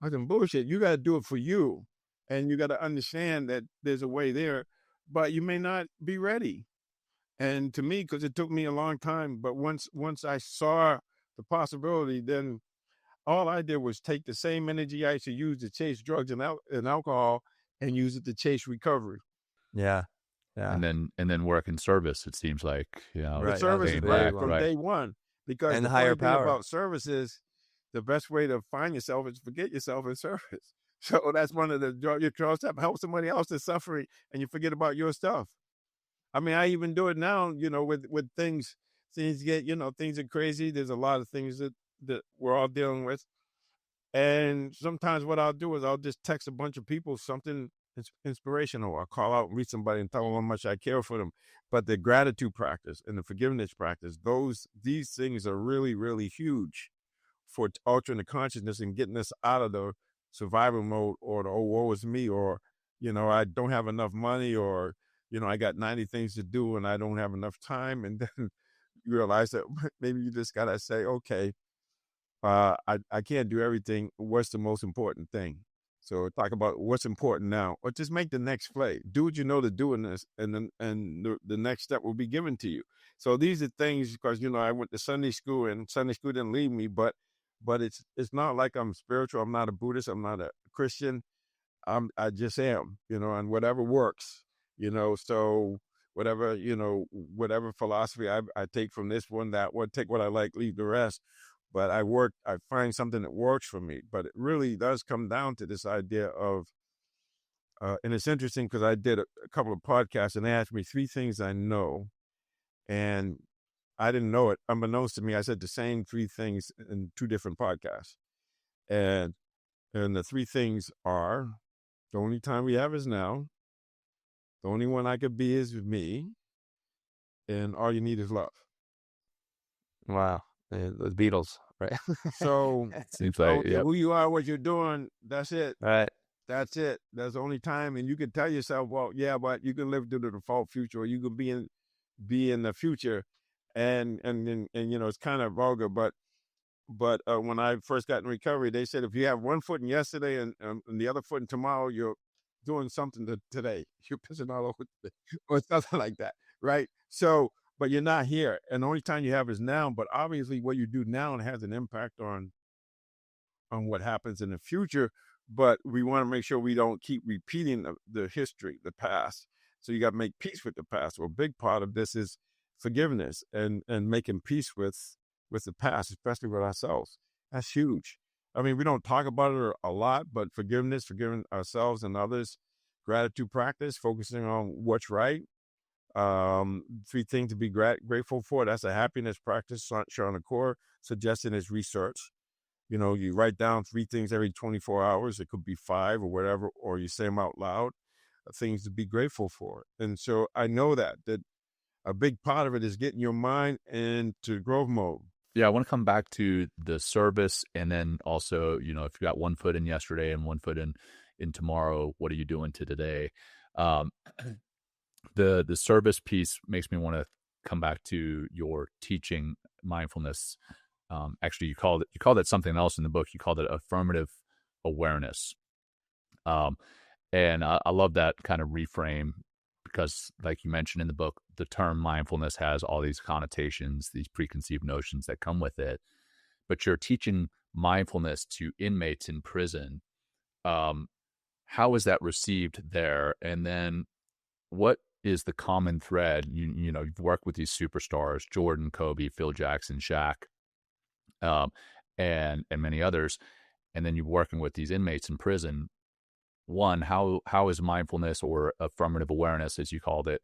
That's some bullshit. You got to do it for you. And you got to understand that there's a way there, but you may not be ready. And to me, because it took me a long time, but once I saw the possibility, then all I did was take the same energy I used to use to chase drugs and alcohol and use it to chase recovery. Yeah. And then work in service, it seems like. The service is great from day one, because And the the higher funny thing power about service is the best way to find yourself is forget yourself in service. So that's one of your step. Help somebody else that's suffering, and you forget about your stuff. I mean, I even do it now, with things get, things are crazy. There's a lot of things that we're all dealing with. And sometimes what I'll do is I'll just text a bunch of people something inspirational. I'll call out and reach somebody and tell them how much I care for them. But the gratitude practice and the forgiveness practice, these things are really, really huge for altering the consciousness and getting us out of the survival mode, or the, oh, woe is me, or, I don't have enough money, or, I got 90 things to do and I don't have enough time. And then you realize that maybe you just got to say, okay, I can't do everything. What's the most important thing? So talk about what's important now, or just make the next play. Do what you know to do in this, and then the next step will be given to you. So these are things, because I went to Sunday school, and Sunday school didn't lead me, but it's not like I'm spiritual. I'm not a Buddhist. I'm not a Christian. I just am, and whatever works, So whatever philosophy I take from this one, that one, take what I like, leave the rest. But I find something that works for me. But it really does come down to this idea of, and it's interesting because I did a couple of podcasts, and they asked me 3 things I know, and I didn't know it. Unbeknownst to me, I said the same 3 things in 2 different podcasts. And the 3 things are, the only time we have is now, the only one I could be is me, and all you need is love. Wow. The Beatles, right? So seems like who you are, what you're doing, that's it. Right. That's it. That's the only time. And you can tell yourself, well, yeah, but you can live through the default future, or you can be in the future. And it's kind of vulgar, but when I first got in recovery, they said if you have one foot in yesterday and the other foot in tomorrow, you're doing something today. You're pissing all over today, or something like that, right? So, but you're not here, and the only time you have is now. But obviously, what you do now has an impact on what happens in the future. But we want to make sure we don't keep repeating the history, the past. So you got to make peace with the past. Well, a big part of this is forgiveness and making peace with the past, especially with ourselves. That's huge. I mean, we don't talk about it a lot, but forgiveness, forgiving ourselves and others, gratitude practice, focusing on what's right. 3 things to be grateful for. That's a happiness practice. Sean Core suggesting is research. You write down 3 things every 24 hours. It could be 5 or whatever, or you say them out loud, things to be grateful for. And so I know that a big part of it is getting your mind into growth mode. Yeah, I want to come back to the service, and then also, if you got 1 foot in yesterday and 1 foot in tomorrow, what are you doing to today? The service piece makes me want to come back to your teaching mindfulness. Actually, you called it something else in the book. You called it affirmative awareness. And I love that kind of reframe, because like you mentioned in the book, the term mindfulness has all these connotations, these preconceived notions that come with it. But you're teaching mindfulness to inmates in prison. How is that received there? And then what is the common thread? You've worked with these superstars, Jordan, Kobe, Phil Jackson, Shaq, and many others. And then you're working with these inmates in prison. One, how is mindfulness, or affirmative awareness, as you called it,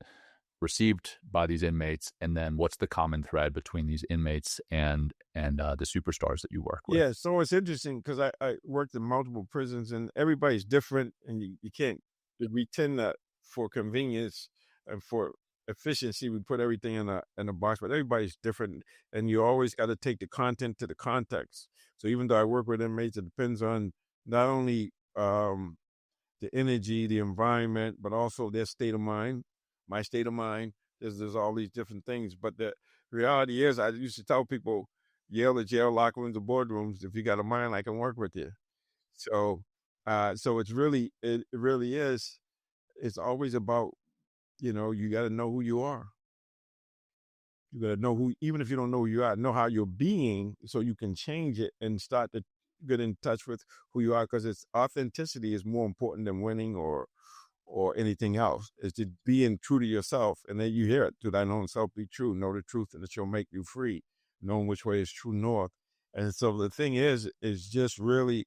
received by these inmates? And then what's the common thread between these inmates and the superstars that you work with? Yeah, so it's interesting because I worked in multiple prisons, and everybody's different, and you can't, we tend to, for convenience and for efficiency, we put everything in a box, but everybody's different, and you always got to take the content to the context. So even though I work with inmates, it depends on not only the energy, the environment, but also their state of mind, my state of mind. There's all these different things, but the reality is, I used to tell people, Yale to jail, locker rooms to boardrooms. If you got a mind, I can work with you. So, so it really is. It's always about, you got to know who you are. You got to know who, even if you don't know who you are, know how you're being, so you can change it and start to get in touch with who you are. Because it's authenticity is more important than winning or anything else. It's just being true to yourself, and then you hear it: "To thine own self be true. Know the truth, and it shall make you free. Knowing which way is true north." And so the thing is just really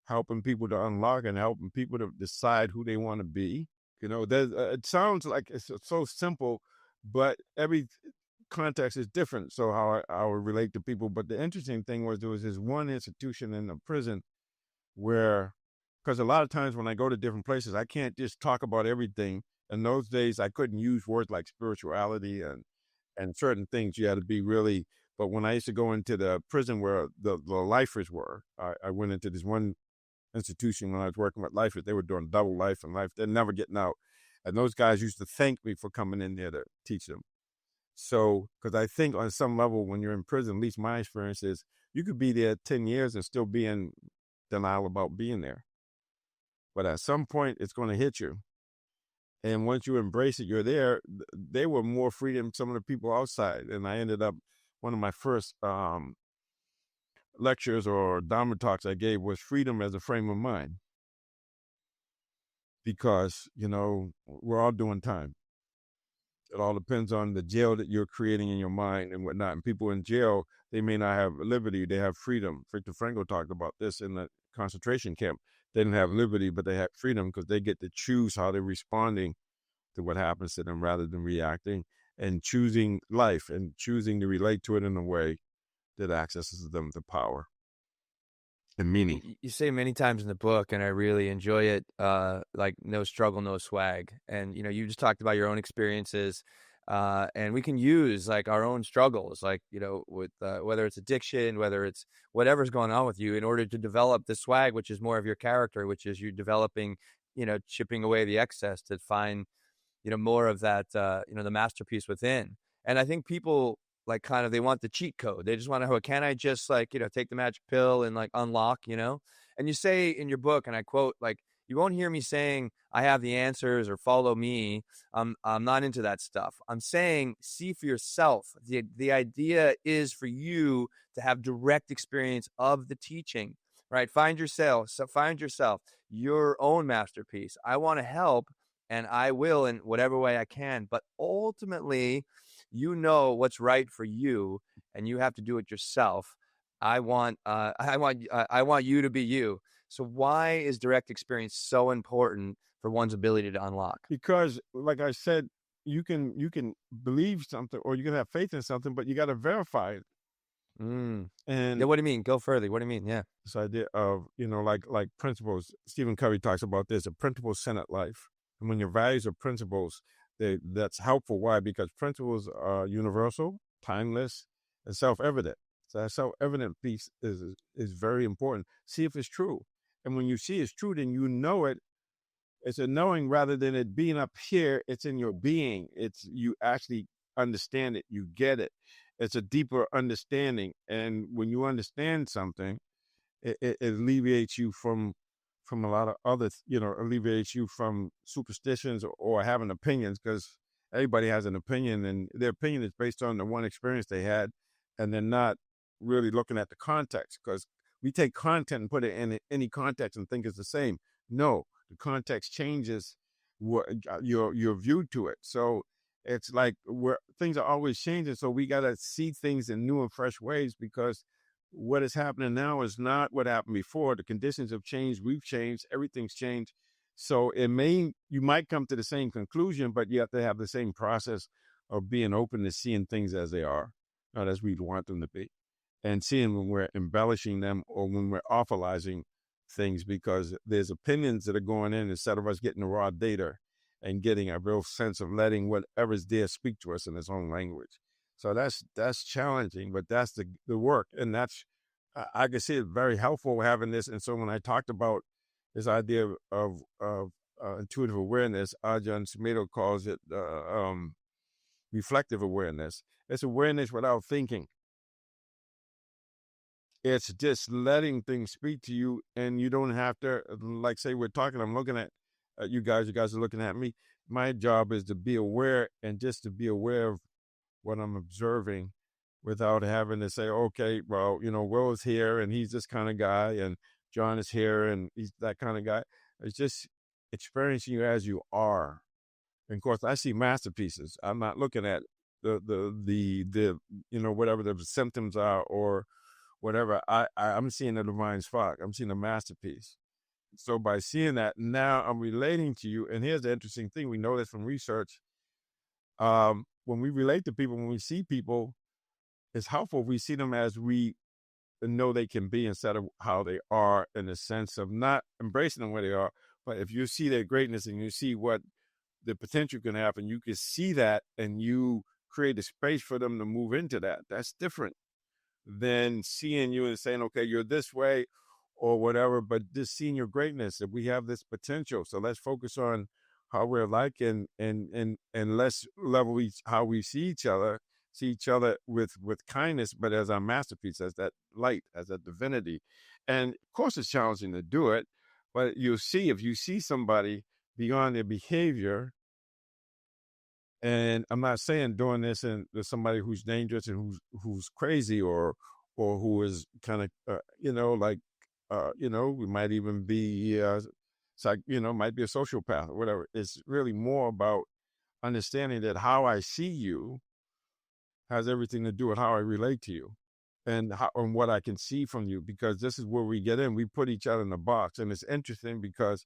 helping people to unlock and helping people to decide who they want to be. There's, it sounds like it's so simple, but every context is different. So how I would relate to people. But the interesting thing was, there was this one institution in the prison where, because a lot of times when I go to different places, I can't just talk about everything. In those days, I couldn't use words like spirituality and certain things. You had to be really. But when I used to go into the prison where the lifers were, I went into this one institution when I was working with lifers. They were doing double life and life. They're never getting out. And those guys used to thank me for coming in there to teach them. So, because I think on some level, when you're in prison, at least my experience is, you could be there 10 years and still be in denial about being there. But at some point, it's going to hit you. And once you embrace it, you're there. They were more free than some of the people outside. And I ended up, one of my first lectures or Dharma talks I gave was freedom as a frame of mind. Because, we're all doing time. It all depends on the jail that you're creating in your mind and whatnot. And people in jail, they may not have liberty. They have freedom. Viktor Frankl talked about this in the concentration camp. They didn't have liberty, but they have freedom because they get to choose how they're responding to what happens to them rather than reacting, and choosing life and choosing to relate to it in a way that accesses them to power and meaning. You say many times in the book, and I really enjoy it, like no struggle, no swag. And, you just talked about your own experiences, and we can use like our own struggles, like, with whether it's addiction, whether it's whatever's going on with you, in order to develop the swag, which is more of your character, which is you developing, chipping away the excess to find, more of that, the masterpiece within. And I think people, like, kind of, they want the cheat code. They just want to, can I just like, take the magic pill and like unlock, And you say in your book, and I quote, like, you won't hear me saying I have the answers or follow me. I'm not into that stuff. I'm saying, see for yourself. The idea is for you to have direct experience of the teaching, right? Find yourself, your own masterpiece. I want to help, and I will in whatever way I can. But ultimately, what's right for you, and you have to do it yourself. I want you to be you. So why is direct experience so important for one's ability to unlock? Because, like I said, you can believe something, or you can have faith in something, but you got to verify it. And yeah, what do you mean? Go further. What do you mean? Yeah. This idea of, like principles. Stephen Covey talks about this: a principle-centered life. And when your values are principles, that's helpful. Why? Because principles are universal, timeless, and self-evident. So that self-evident piece is very important. See if it's true. And when you see it's true, then you know it. It's a knowing rather than it being up here. It's in your being. You actually understand it. You get it. It's a deeper understanding. And when you understand something, it alleviates you from a lot of other, alleviates you from superstitions or having opinions, because everybody has an opinion, and their opinion is based on the one experience they had, and they're not really looking at the context, because we take content and put it in any context and think it's the same. No, the context changes what your view to it. So it's like things are always changing. So we got to see things in new and fresh ways, because what is happening now is not what happened before. The conditions have changed. We've changed. Everything's changed. So you might come to the same conclusion, but you have to have the same process of being open to seeing things as they are, not as we want them to be, and seeing when we're embellishing them or when we're awfulizing things, because there's opinions that are going in instead of us getting the raw data. and getting a real sense of letting whatever's there speak to us in its own language. So that's challenging, but that's the work. And that's, I can see it very helpful having this. And so when I talked about this idea of intuitive awareness, Ajahn Sumedho calls it reflective awareness. It's awareness without thinking. It's just letting things speak to you, and you don't have to, like, say we're talking, I'm looking at you guys are looking at me. My job is to be aware, and just to be aware of what I'm observing without having to say, okay, well, Will is here and he's this kind of guy, and Jon is here and he's that kind of guy. It's just experiencing you as you are. And of course, I see masterpieces. I'm not looking at the whatever the symptoms are or whatever. I'm seeing a divine spark. I'm seeing a masterpiece. So by seeing that, now I'm relating to you. And here's the interesting thing. We know this from research. When we relate to people, when we see people, it's helpful if we see them as we know they can be instead of how they are, in the sense of not embracing them where they are. But if you see their greatness and you see what the potential can happen, you can see that and you create a space for them to move into that. That's different than seeing you and saying, okay, you're this way or whatever, but just seeing your greatness, that we have this potential. So let's focus on how we're like, and let's level how we see each other with kindness, but as our masterpiece, as that light, as that divinity. And of course it's challenging to do it, but you'll see, if you see somebody beyond their behavior, and I'm not saying doing this and there's somebody who's dangerous and who's crazy or who is kind of we might even be might be a sociopath or whatever. It's really more about understanding that how I see you has everything to do with how I relate to you and what I can see from you, because this is where we get in. We put each other in a box. And it's interesting because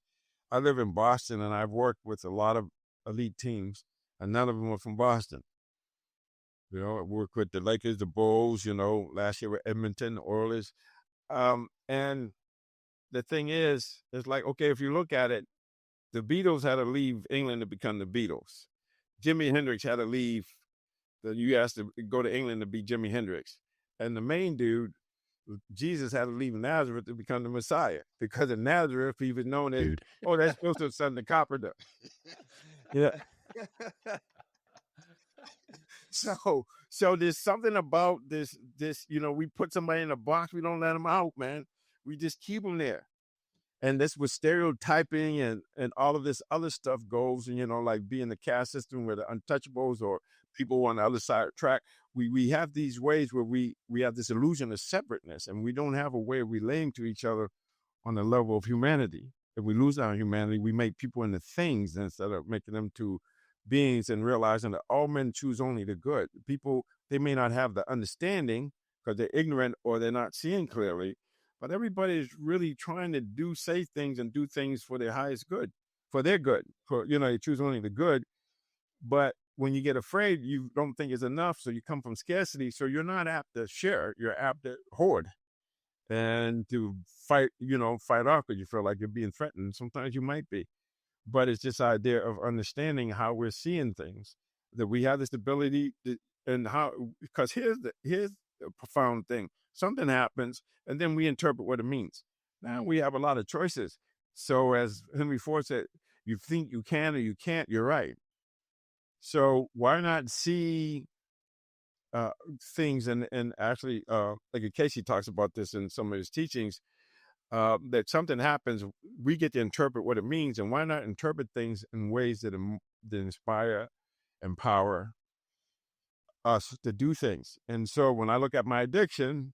I live in Boston and I've worked with a lot of elite teams, and none of them were from Boston. I worked with the Lakers, the Bulls, last year with Edmonton, Oilers. And the thing is, it's like, okay, if you look at it, the Beatles had to leave England to become the Beatles. Jimi Hendrix had to leave the U.S. to go to England to be Jimi Hendrix. And the main dude, Jesus, had to leave Nazareth to become the Messiah, because in Nazareth, he was known as, that's Joseph's son, the carpenter. Yeah. So there's something about this, we put somebody in a box, we don't let them out, man. We just keep them there. And this with stereotyping and all of this other stuff goes, and like being the caste system where the untouchables or people on the other side of the track, we have these ways where we have this illusion of separateness, and we don't have a way of relating to each other on the level of humanity. If we lose our humanity, we make people into things instead of making them to beings, and realizing that all men choose only the good. People, they may not have the understanding because they're ignorant or they're not seeing clearly, but everybody is really trying to say things and do things for their highest good, for their good. You choose only the good. But when you get afraid, you don't think it's enough. So you come from scarcity. So you're not apt to share. You're apt to hoard and to fight off because you feel like you're being threatened. Sometimes you might be. But it's this idea of understanding how we're seeing things, that we have this ability to, and how, because here's the profound thing. Something happens and then we interpret what it means. Now we have a lot of choices. So as Henry Ford said, you think you can or you can't, you're right. So why not see things and actually, like Casey talks about this in some of his teachings, that something happens, we get to interpret what it means, and why not interpret things in ways that inspire, empower us to do things. And so when I look at my addiction,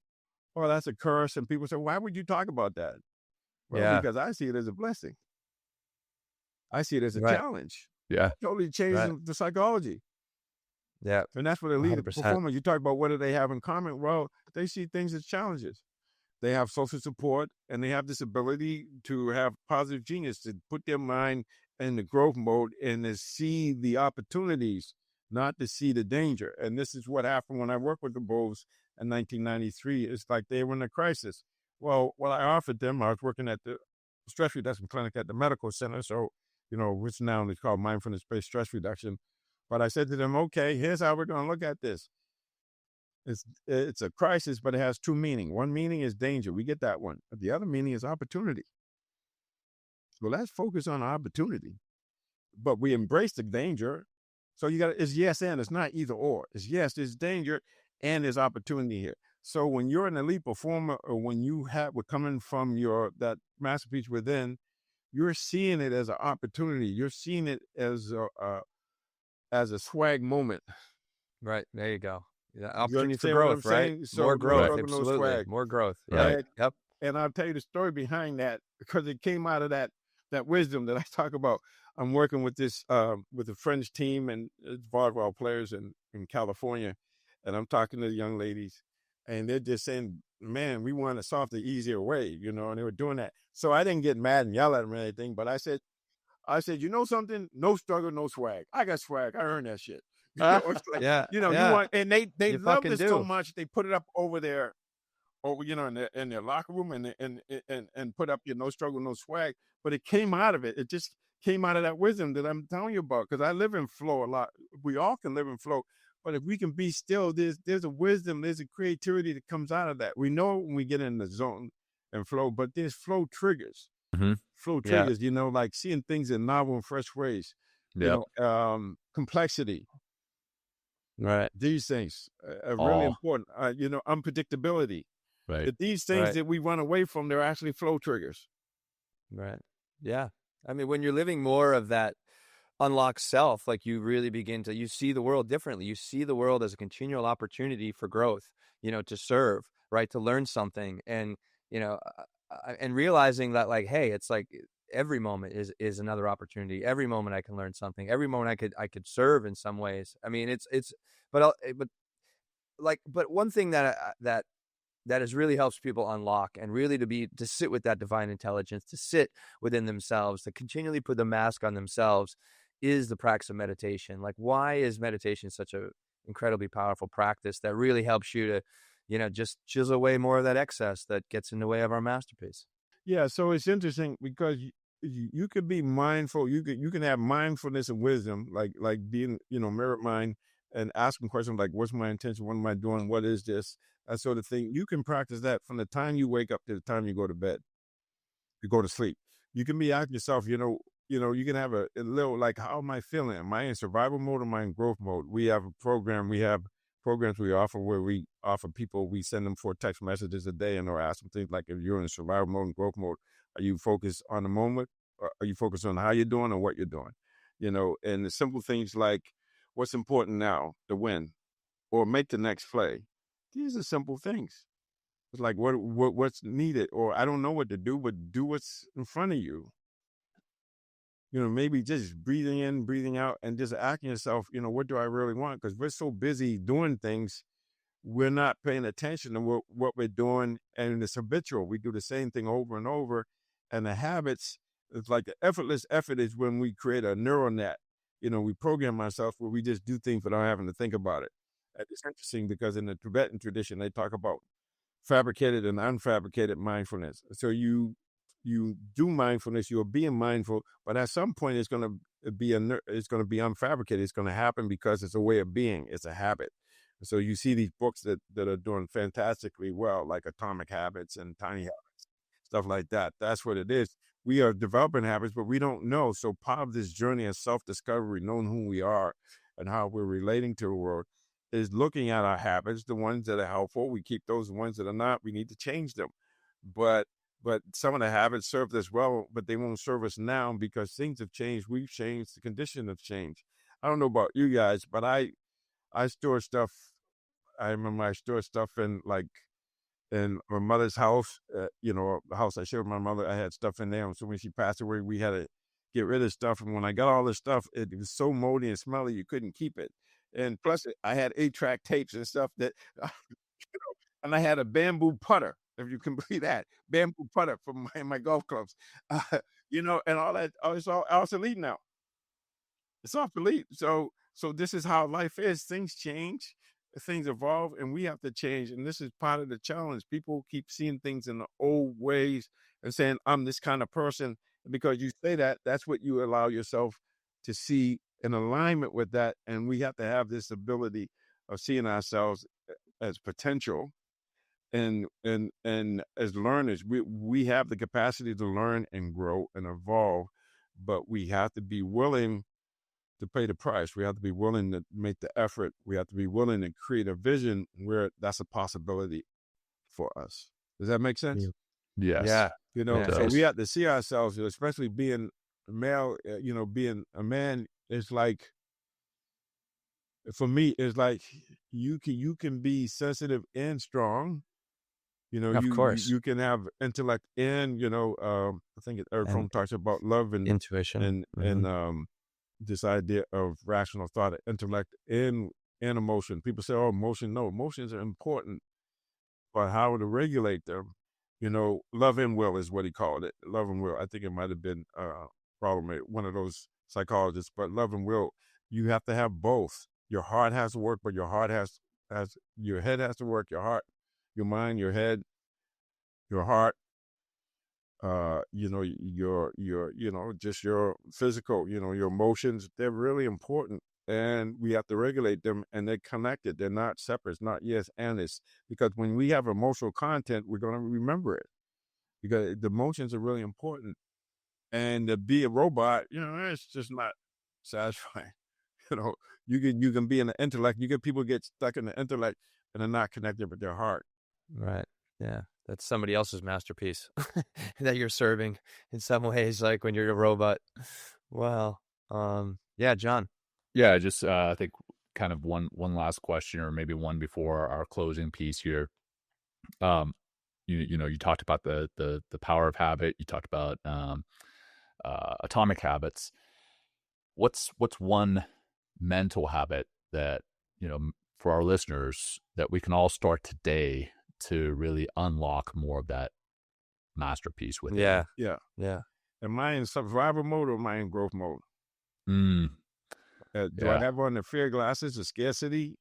well, that's a curse, and people say, why would you talk about that? Well, because I see it as a blessing. I see it as a challenge. Yeah. Totally changing the psychology. Yeah. And that's what the lead performers, you talk about what do they have in common? Well, they see things as challenges. They have social support, and they have this ability to have positive genius, to put their mind in the growth mode and to see the opportunities, not to see the danger. And this is what happened when I worked with the Bulls in 1993. It's like they were in a crisis. Well, what I offered them, I was working at the stress reduction clinic at the medical center. So which now is called mindfulness-based stress reduction. But I said to them, okay, here's how we're going to look at this. It's a crisis, but it has two meanings. One meaning is danger. We get that one. But the other meaning is opportunity. So let's focus on opportunity. But we embrace the danger. So it's yes and, it's not either or. It's yes, there's danger and there's opportunity here. So when you're an elite performer, or when we're coming from that masterpiece within, you're seeing it as an opportunity. You're seeing it as a swag moment. Right. There you go. Yeah, You opportunity for understand what I'm growth, right? saying? So More no growth. struggle, no Absolutely. swag. More growth. Right. Yep. And I'll tell you the story behind that, because it came out of that wisdom that I talk about. I'm working with this with a French team and volleyball players in California, and I'm talking to the young ladies, and they're just saying, "Man, we want to solve the easier way," and they were doing that. So I didn't get mad and yell at them or anything, but I said, you know something? No struggle, no swag. I got swag. I earned that shit. It's like, Yeah. you want, and they You love fucking this do. so much. They put it up over there, in their locker room, and put up your no struggle, no swag. But it came out of it. It just came out of that wisdom that I'm telling you about. Because I live in flow a lot. We all can live in flow. But if we can be still, there's a wisdom, there's a creativity that comes out of that. We know when we get in the zone and flow, but there's flow triggers. Mm-hmm. Flow triggers, like seeing things in novel and fresh ways. Yep. Complexity. Right. These things are really important. Unpredictability. Right. These things that we run away from, they're actually flow triggers. Right. Yeah. I mean, when you're living more of that unlocked self, like you really begin to, you see the world differently. You see the world as a continual opportunity for growth, to serve, right? To learn something. And, and realizing that, like, hey, it's like every moment is another opportunity. Every moment I can learn something. Every moment I could serve in some ways. I mean, but one thing that has really helps people unlock and really to sit with that divine intelligence, to sit within themselves, to continually put the mask on themselves, is the practice of meditation. Like, why is meditation such a incredibly powerful practice that really helps you to, just chisel away more of that excess that gets in the way of our masterpiece? Yeah. So it's interesting because you could be mindful. You can have mindfulness and wisdom, like being, mirror mind, and asking questions like, what's my intention? What am I doing? What is this? That sort of thing. You can practice that from the time you wake up to the time you go to bed, you go to sleep. You can be asking yourself, you can have a little, like, how am I feeling? Am I in survival mode or am I in growth mode? We have programs we offer where we offer people, we send them 4 text messages a day, and or ask them things like, if you're in survival mode and growth mode, are you focused on the moment, or are you focused on how you're doing or what you're doing? And the simple things like, what's important now to win or make the next play. These are simple things. It's like, what's needed, or I don't know what to do, but do what's in front of you. Maybe just breathing in, breathing out, and just asking yourself, what do I really want? Because we're so busy doing things, we're not paying attention to what we're doing, and it's habitual. We do the same thing over and over, and the habits, it's like the effortless effort is when we create a neural net. We program ourselves where we just do things without having to think about it. And it's interesting because in the Tibetan tradition, they talk about fabricated and unfabricated mindfulness. So you do mindfulness, you're being mindful, but at some point it's going to be unfabricated. It's going to happen because it's a way of being. It's a habit. So you see these books that are doing fantastically well, like Atomic Habits and Tiny Habits, stuff like that. That's what it is. We are developing habits, but we don't know. So part of this journey of self-discovery, knowing who we are and how we're relating to the world, is looking at our habits, the ones that are helpful. We keep those ones that are not. We need to change them. But some of the habits served us well, but they won't serve us now because things have changed. We've changed. The condition have changed. I don't know about you guys, but I store stuff. I remember I stored stuff in my mother's house, the house I shared with my mother. I had stuff in there. And so when she passed away, we had to get rid of stuff. And when I got all this stuff, it was so moldy and smelly, you couldn't keep it. And plus, I had 8-track tapes and stuff that, and I had a bamboo putter, if you can believe that, bamboo putter for my golf clubs, and all that. It's all obsolete now. It's obsolete. So this is how life is. Things change, things evolve, and we have to change. And this is part of the challenge. People keep seeing things in the old ways and saying, I'm this kind of person. because you say that, that's what you allow yourself to see in alignment with that. And we have to have this ability of seeing ourselves as potential. And as learners, we have the capacity to learn and grow and evolve, but we have to be willing to pay the price. We have to be willing to make the effort. We have to be willing to create a vision where that's a possibility for us. Does that make sense? Yes. Yeah. You know, Yeah. so we have to see ourselves, especially being a male, being a man, it's like, for me, it's like you can be sensitive and strong. You know, Of course. you can have intellect and, I think Eric Fromm talks about love and intuition and this idea of rational thought, intellect and emotion. People say, oh, emotion. No, emotions are important, but how to regulate them. Love and will is what he called it. Love and will. I think it might have been probably one of those psychologists, but love and will, you have to have both. Your heart has to work, but your heart has your head has to work, your heart, your mind, your head, your heart, just your physical, your emotions, they're really important. And we have to regulate them, and they're connected. They're not separate. It's not yes and it's, because when we have emotional content, we're going to remember it, because the emotions are really important. And to be a robot, it's just not satisfying. You can be in the intellect. You get people get stuck in the intellect and they're not connected with their heart. Right. Yeah. That's somebody else's masterpiece that you're serving in some ways, like when you're a robot. Wow. Yeah, Jon. Yeah, just I think kind of one last question, or maybe one before our closing piece here. You talked about the power of habit. You talked about atomic habits. What's one mental habit that, for our listeners, that we can all start today to really unlock more of that masterpiece within? Yeah. Am I in survival mode or am I in growth mode? Do I have on the fear glasses, the scarcity,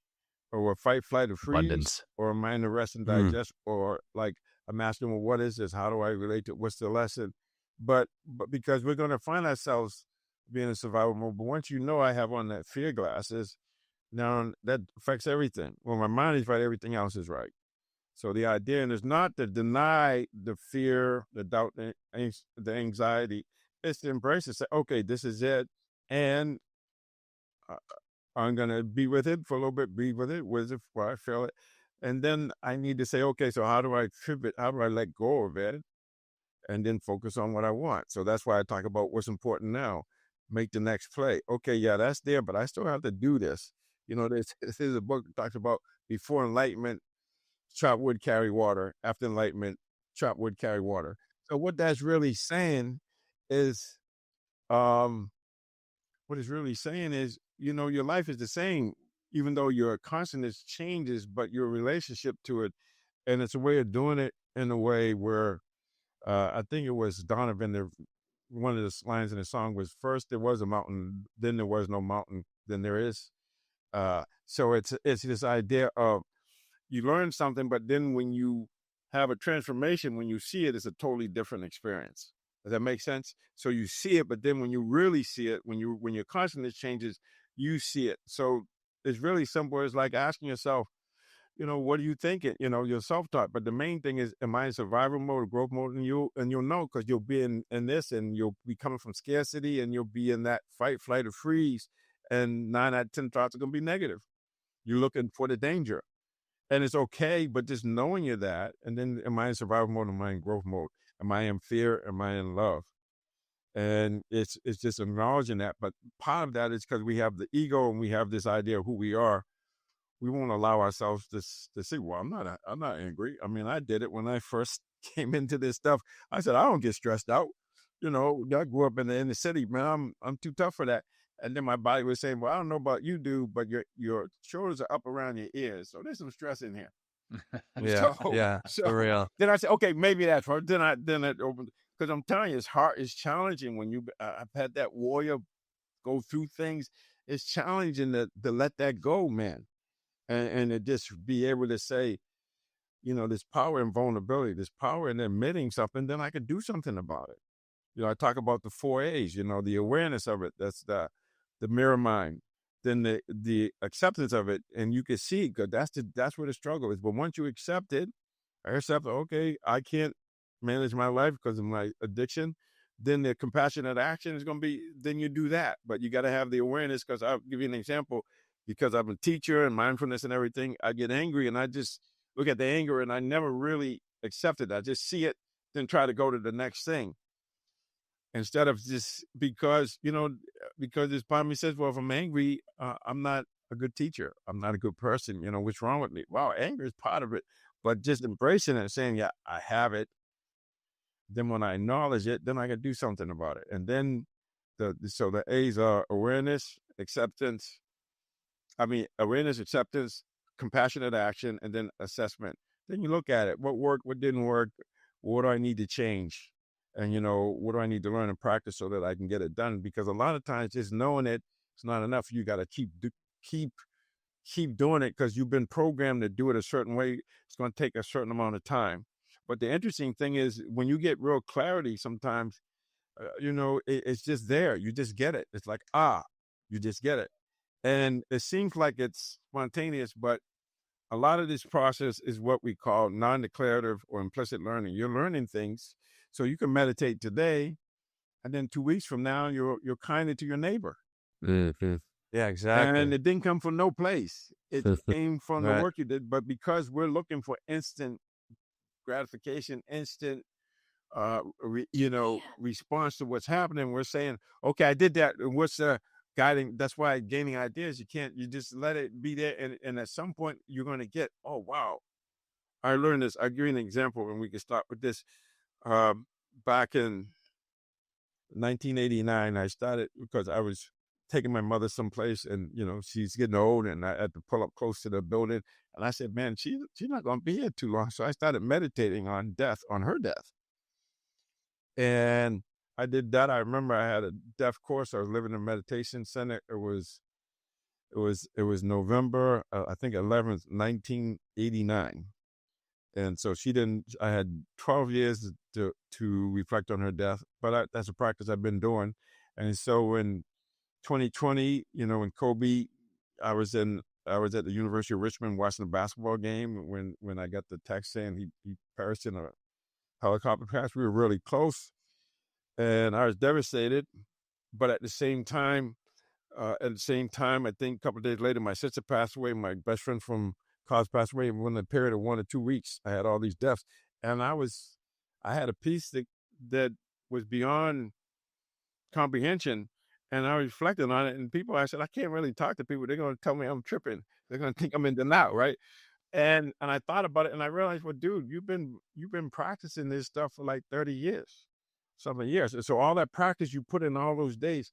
or a fight, flight, or freeze? Abundance. Or am I in the rest and digest? Or like I'm asking, well, what is this? How do I relate to it? What's the lesson? But because we're going to find ourselves being in survival mode. But once I have on that fear glasses, now that affects everything. When my mind is right, everything else is right. So the idea is not to deny the fear, the doubt, the anxiety. It's to embrace it. Say, okay, this is it. And I'm going to be with it for a little bit, be with it where I feel it. And then I need to say, okay, so how do I pivot? How do I let go of it? And then focus on what I want. So that's why I talk about what's important now. Make the next play. Okay, yeah, that's there, but I still have to do this. This is a book that talks about before enlightenment, chop wood, carry water. After enlightenment, chop wood, carry water. So what that's really saying is, your life is the same, even though your consciousness changes, but your relationship to it, and it's a way of doing it in a way where, I think it was Donovan, one of the lines in the song was, first there was a mountain, then there was no mountain, then there is. So it's this idea of, you learn something, but then when you have a transformation, when you see it, it's a totally different experience. Does that make sense? So you see it, but then when you really see it, when your consciousness changes, you see it. So it's really simple. It's like asking yourself, what are you thinking? Your self-talk. But the main thing is, am I in survival mode or growth mode? And you'll know, because you'll be in this, and you'll be coming from scarcity, and you'll be in that fight, flight, or freeze. And 9 out of 10 thoughts are going to be negative. You're looking for the danger. And it's okay, but just knowing you're that, and then am I in survival mode? Am I in growth mode? Am I in fear? Am I in love? And it's just acknowledging that. But part of that is because we have the ego and we have this idea of who we are. We won't allow ourselves to see, well, I'm not angry. I mean, I did it when I first came into this stuff. I said, I don't get stressed out. I grew up in the city, man. I'm too tough for that. And then my body was saying, well, I don't know about you, dude, but your shoulders are up around your ears. So there's some stress in here. For real. Then I said, okay, maybe that's right. Then it opened, because I'm telling you, it's challenging when I've had that warrior go through things. It's challenging to let that go, man. And to just be able to say, there's power in vulnerability, there's power in admitting something, then I could do something about it. I talk about the 4 A's, the awareness of it. That's the mirror mind. Then the acceptance of it. And you can see, because that's where the struggle is. But once you accept it, okay, I can't manage my life because of my addiction. Then the compassionate action is going to be, then you do that. But you got to have the awareness, because I'll give you an example. Because I'm a teacher and mindfulness and everything, I get angry and I just look at the anger and I never really accept it. I just see it, then try to go to the next thing. Instead of just, because this part of me says, well, if I'm angry, I'm not a good teacher. I'm not a good person. What's wrong with me? Wow, anger is part of it. But just embracing it and saying, yeah, I have it. Then when I acknowledge it, then I can do something about it. And then so the A's are awareness, acceptance, compassionate action, and then assessment. Then you look at it. What worked, what didn't work, what do I need to change? And, what do I need to learn and practice so that I can get it done? Because a lot of times just knowing it, it's not enough. You got to keep doing it, because you've been programmed to do it a certain way. It's going to take a certain amount of time. But the interesting thing is, when you get real clarity, sometimes, it's just there. You just get it. It's like, you just get it. And it seems like it's spontaneous, but a lot of this process is what we call non-declarative or implicit learning. You're learning things, so you can meditate today, and then 2 weeks from now, you're kinder to your neighbor. Mm-hmm. Yeah, exactly. And it didn't come from no place. It came from the work you did. But because we're looking for instant gratification, instant response to what's happening, we're saying, okay, I did that. What's guiding? That's why gaining ideas, you just let it be there. And at some point you're going to get, oh, wow, I learned this. I'll give you an example, and we can start with this. Back in 1989, I started, because I was taking my mother someplace, and, she's getting old, and I had to pull up close to the building. And I said, man, she's not going to be here too long. So I started meditating on her death. And I did that. I remember I had a deaf course. I was living in a meditation center. It was November, I think 11th, 1989. And so I had 12 years to reflect on her death, but that's a practice I've been doing. And so in 2020, when Kobe, I was at the University of Richmond watching a basketball game when I got the text saying he perished in a helicopter crash. We were really close, and I was devastated. But at the same time, I think a couple of days later, my sister passed away. My best friend from college passed away. And within a period of 1 or 2 weeks, I had all these deaths, and I had a peace that was beyond comprehension. And I reflected on it, and I said, I can't really talk to people. They're going to tell me I'm tripping. They're going to think I'm in denial, right? And I thought about it, and I realized, well, dude, you've been practicing this stuff for like 30 years, something years. And so all that practice you put in all those days,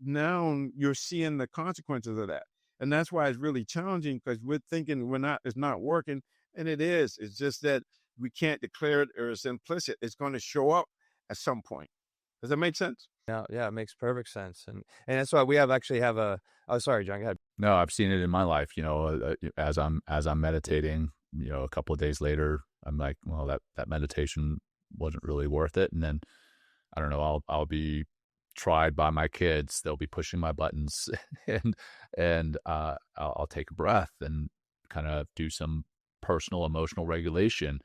now you're seeing the consequences of that. And that's why it's really challenging, because we're thinking it's not working, and it is. It's just that we can't declare it, or it's implicit. It's going to show up at some point. Does that make sense? Yeah, it makes perfect sense. And that's why we actually have a, oh, sorry, John, go ahead. No, I've seen it in my life, as I'm meditating, a couple of days later, I'm like, well, that meditation wasn't really worth it. And then, I don't know, I'll be tried by my kids. They'll be pushing my buttons, and I'll take a breath and kind of do some personal emotional regulation.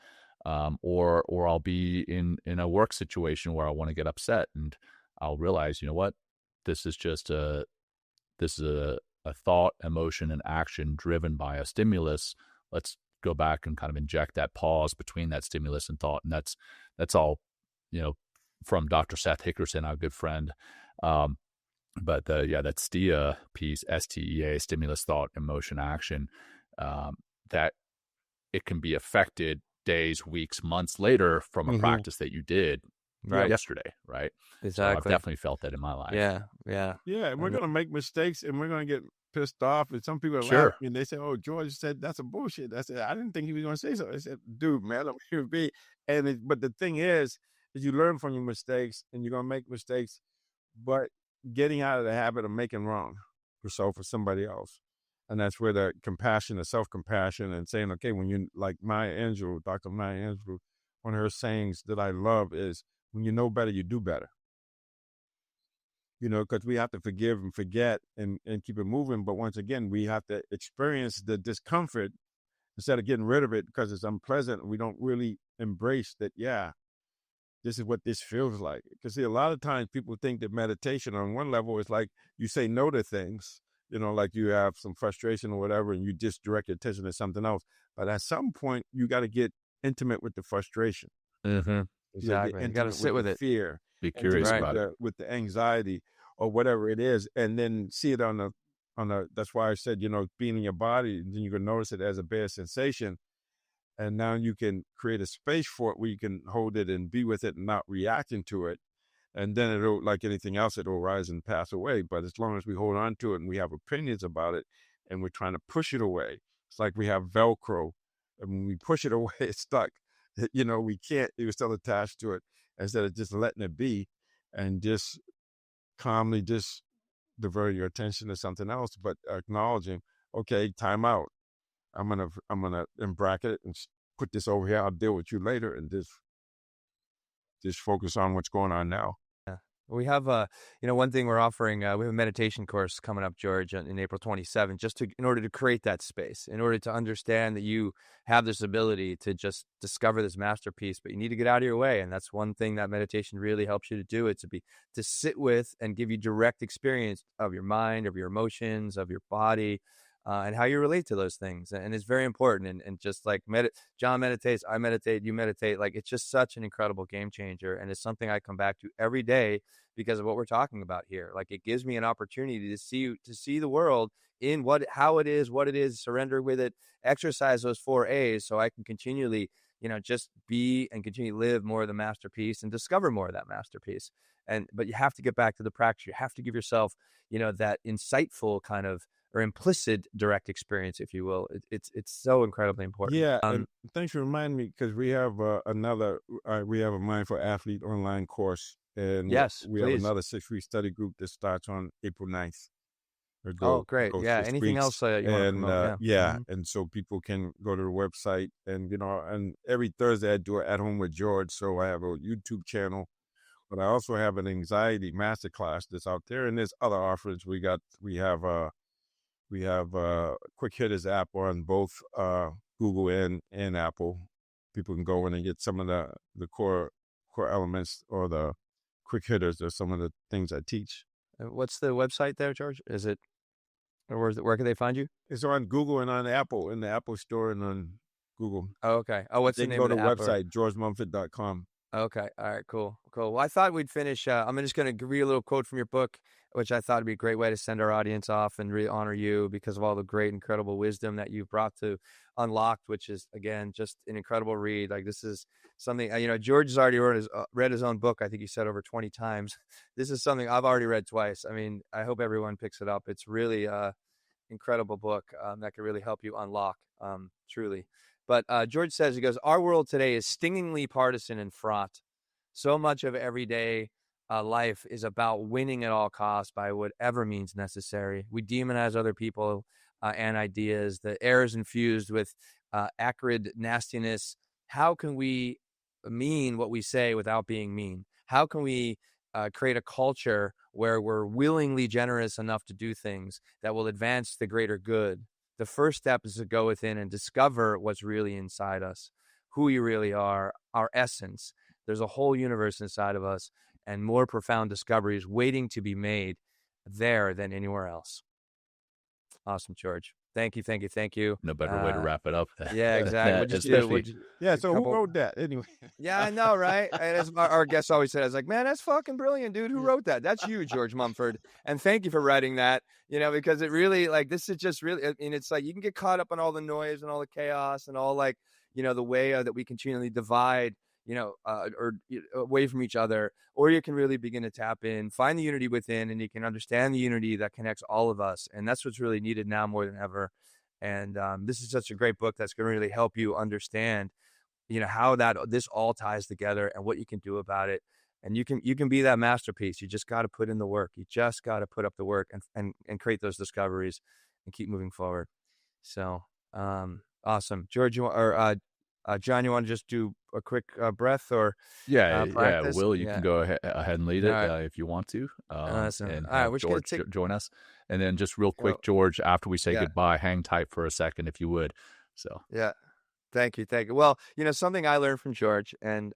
Or I'll be in a work situation where I want to get upset, and I'll realize, what, this is just a thought, emotion, and action driven by a stimulus. Let's go back and kind of inject that pause between that stimulus and thought. And that's all, from Dr. Seth Hickerson, our good friend. But that STEA piece, STEA, stimulus, thought, emotion, action, that it can be affected days, weeks, months later from a practice that you did yesterday, right? Exactly. So I've definitely felt that in my life. Yeah. And we're going to make mistakes, and we're going to get pissed off. And some people are Sure. laughing, and they say, oh, George said that's a bullshit. I said, I didn't think he was going to say so. I said, dude, man, let me be. But the thing is you learn from your mistakes, and you're going to make mistakes, but getting out of the habit of making wrong for somebody else. And that's where the compassion, the self-compassion, and saying, okay, when you, like Dr. Maya Angelou, one of her sayings that I love is, When you know better, you do better. Because we have to forgive and forget and keep it moving. But once again, we have to experience the discomfort instead of getting rid of it because it's unpleasant. We don't really embrace that, yeah, this is what this feels like. Because see, a lot of times people think that meditation on one level is like you say no to things, like you have some frustration or whatever, and you just direct your attention to something else. But at some point, you got to get intimate with the frustration. Mm-hmm. Exactly. You got to sit with the it. fear. Be curious about it. With the anxiety or whatever it is, and then see it on the. That's why I said, being in your body, then you can notice it as a bad sensation. And now you can create a space for it where you can hold it and be with it and not reacting to it. And then it'll, like anything else, it'll rise and pass away. But as long as we hold on to it and we have opinions about it and we're trying to push it away, it's like we have Velcro. And when we push it away, it's stuck. We can't, we're still attached to it instead of just letting it be and just calmly just divert your attention to something else, but acknowledging, okay, time out. I'm gonna bracket it and put this over here. I'll deal with you later, and just focus on what's going on now. Yeah. We have one thing we're offering. We have a meditation course coming up, George, in April 27th, in order to create that space, in order to understand that you have this ability to just discover this masterpiece, but you need to get out of your way, and that's one thing that meditation really helps you to do. It's to sit with and give you direct experience of your mind, of your emotions, of your body. And how you relate to those things. And it's very important. And just like Jon meditates, I meditate, you meditate, like it's just such an incredible game changer. And it's something I come back to every day because of what we're talking about here. Like it gives me an opportunity to see the world in how it is, what it is, surrender with it, exercise those 4 A's so I can continually, just be and continue to live more of the masterpiece and discover more of that masterpiece. But you have to get back to the practice. You have to give yourself, that insightful kind of or implicit direct experience, if you will. It's so incredibly important. Yeah, and thanks for reminding me because we have we have a Mindful Athlete online course, and yes, we have another 6-week study group that starts on April 9th. Great. Yeah. Anything else you want to promote? Yeah. And so people can go to the website and, and every Thursday I do it at home with George. So I have a YouTube channel, but I also have an anxiety masterclass that's out there. And there's other offerings. We have Quick Hitters app on both Google and Apple. People can go in and get some of the core elements or the quick hitters or some of the things I teach. What's the website there, George? Is it, or where can they find you? It's on Google and on Apple, in the Apple Store and on Google. Oh, okay. Oh, what's the name of the app? Go to the website, georgemumford.com. Okay. All right, cool. Well, I thought we'd finish. I'm just going to read a little quote from your book, which I thought would be a great way to send our audience off and really honor you because of all the great, incredible wisdom that you've brought to Unlocked, which is, again, just an incredible read. Like this is something, George has already read his own book. I think he said over 20 times. This is something I've already read twice. I mean, I hope everyone picks it up. It's really incredible book that can really help you unlock, truly. But George says, he goes, our world today is stingingly partisan and fraught. So much of everyday life is about winning at all costs by whatever means necessary. We demonize other people and ideas. The air is infused with acrid nastiness. How can we mean what we say without being mean? How can we create a culture where we're willingly generous enough to do things that will advance the greater good? The first step is to go within and discover what's really inside us, who we really are, our essence. There's a whole universe inside of us and more profound discoveries waiting to be made there than anywhere else. Awesome, George. Thank you. No better way to wrap it up. Yeah, exactly. So who wrote that anyway? Yeah, I know, right? And as our guest always said, I was like, man, that's fucking brilliant, dude. Who wrote that? That's you, George Mumford. And thank you for writing that, because it really, this is just really, it's like you can get caught up on all the noise and all the chaos and all the way that we continually divide, or away from each other, or you can really begin to tap in, find the unity within, and you can understand the unity that connects all of us. And that's what's really needed now more than ever. And this is such a great book that's going to really help you understand, how this all ties together and what you can do about it. And you can be that masterpiece. You just got to put in the work. You just got to put up the work and create those discoveries and keep moving forward. So awesome, George. Jon, you want to just do a quick breath or practice? Will, you can go ahead and lead it right. if you want to, Awesome. and All right, have we're just gonna George join us. And then just real quick, George, after we say goodbye, hang tight for a second if you would. So yeah, thank you. Well, something I learned from George, and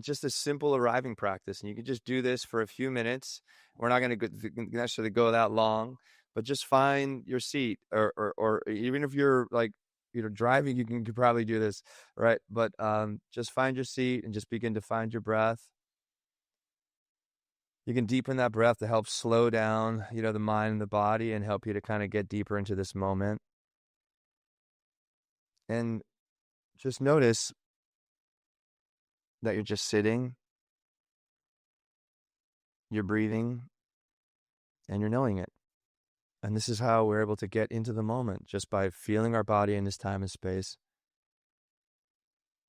just a simple arriving practice, and you can just do this for a few minutes. We're not going to necessarily go that long, but just find your seat, or even if you're like driving, you can probably do this, right? But just find your seat and just begin to find your breath. You can deepen that breath to help slow down, the mind and the body, and help you to kind of get deeper into this moment. And just notice that you're just sitting, you're breathing, and you're knowing it. And this is how we're able to get into the moment, just by feeling our body in this time and space,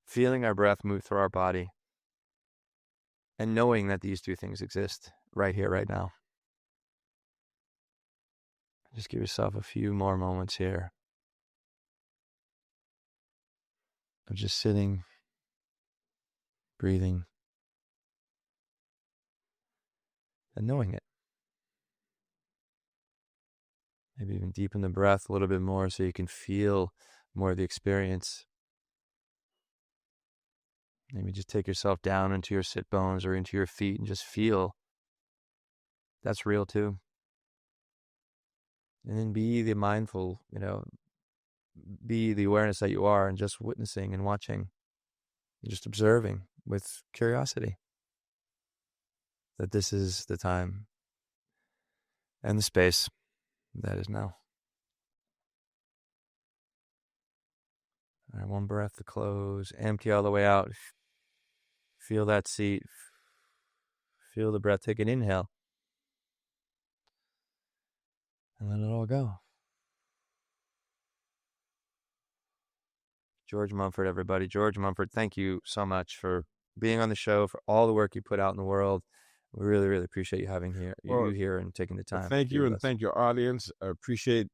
feeling our breath move through our body, and knowing that these two things exist right here, right now. Just give yourself a few more moments here of just sitting, breathing, and knowing it. Maybe even deepen the breath a little bit more so you can feel more of the experience. Maybe just take yourself down into your sit bones or into your feet and just feel that's real too. And then be the mindful, be the awareness that you are, and just witnessing and watching, and just observing with curiosity that this is the time and the space that is now. All right, one breath to close, empty all the way out. Feel that seat. Feel the breath. Take an inhale. And let it all go. George Mumford, everybody. George Mumford, thank you so much for being on the show, for all the work you put out in the world. We really, really appreciate you having you here and taking the time. Well, thank you, and thank your audience. I appreciate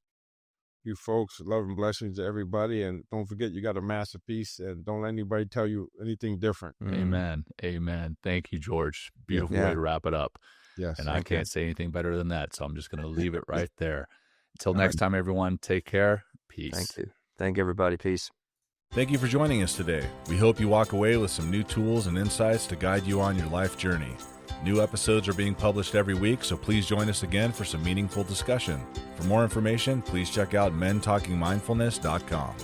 you folks. Love and blessings to everybody. And don't forget, you got a masterpiece, and don't let anybody tell you anything different. Amen. Amen. Thank you, George. Beautiful way to wrap it up. Yes. And I can't say anything better than that. So I'm just going to leave it right there. Until next time, everyone, take care. Peace. Thank you. Thank you, everybody. Peace. Thank you for joining us today. We hope you walk away with some new tools and insights to guide you on your life journey. New episodes are being published every week, so please join us again for some meaningful discussion. For more information, please check out mentalkingmindfulness.com.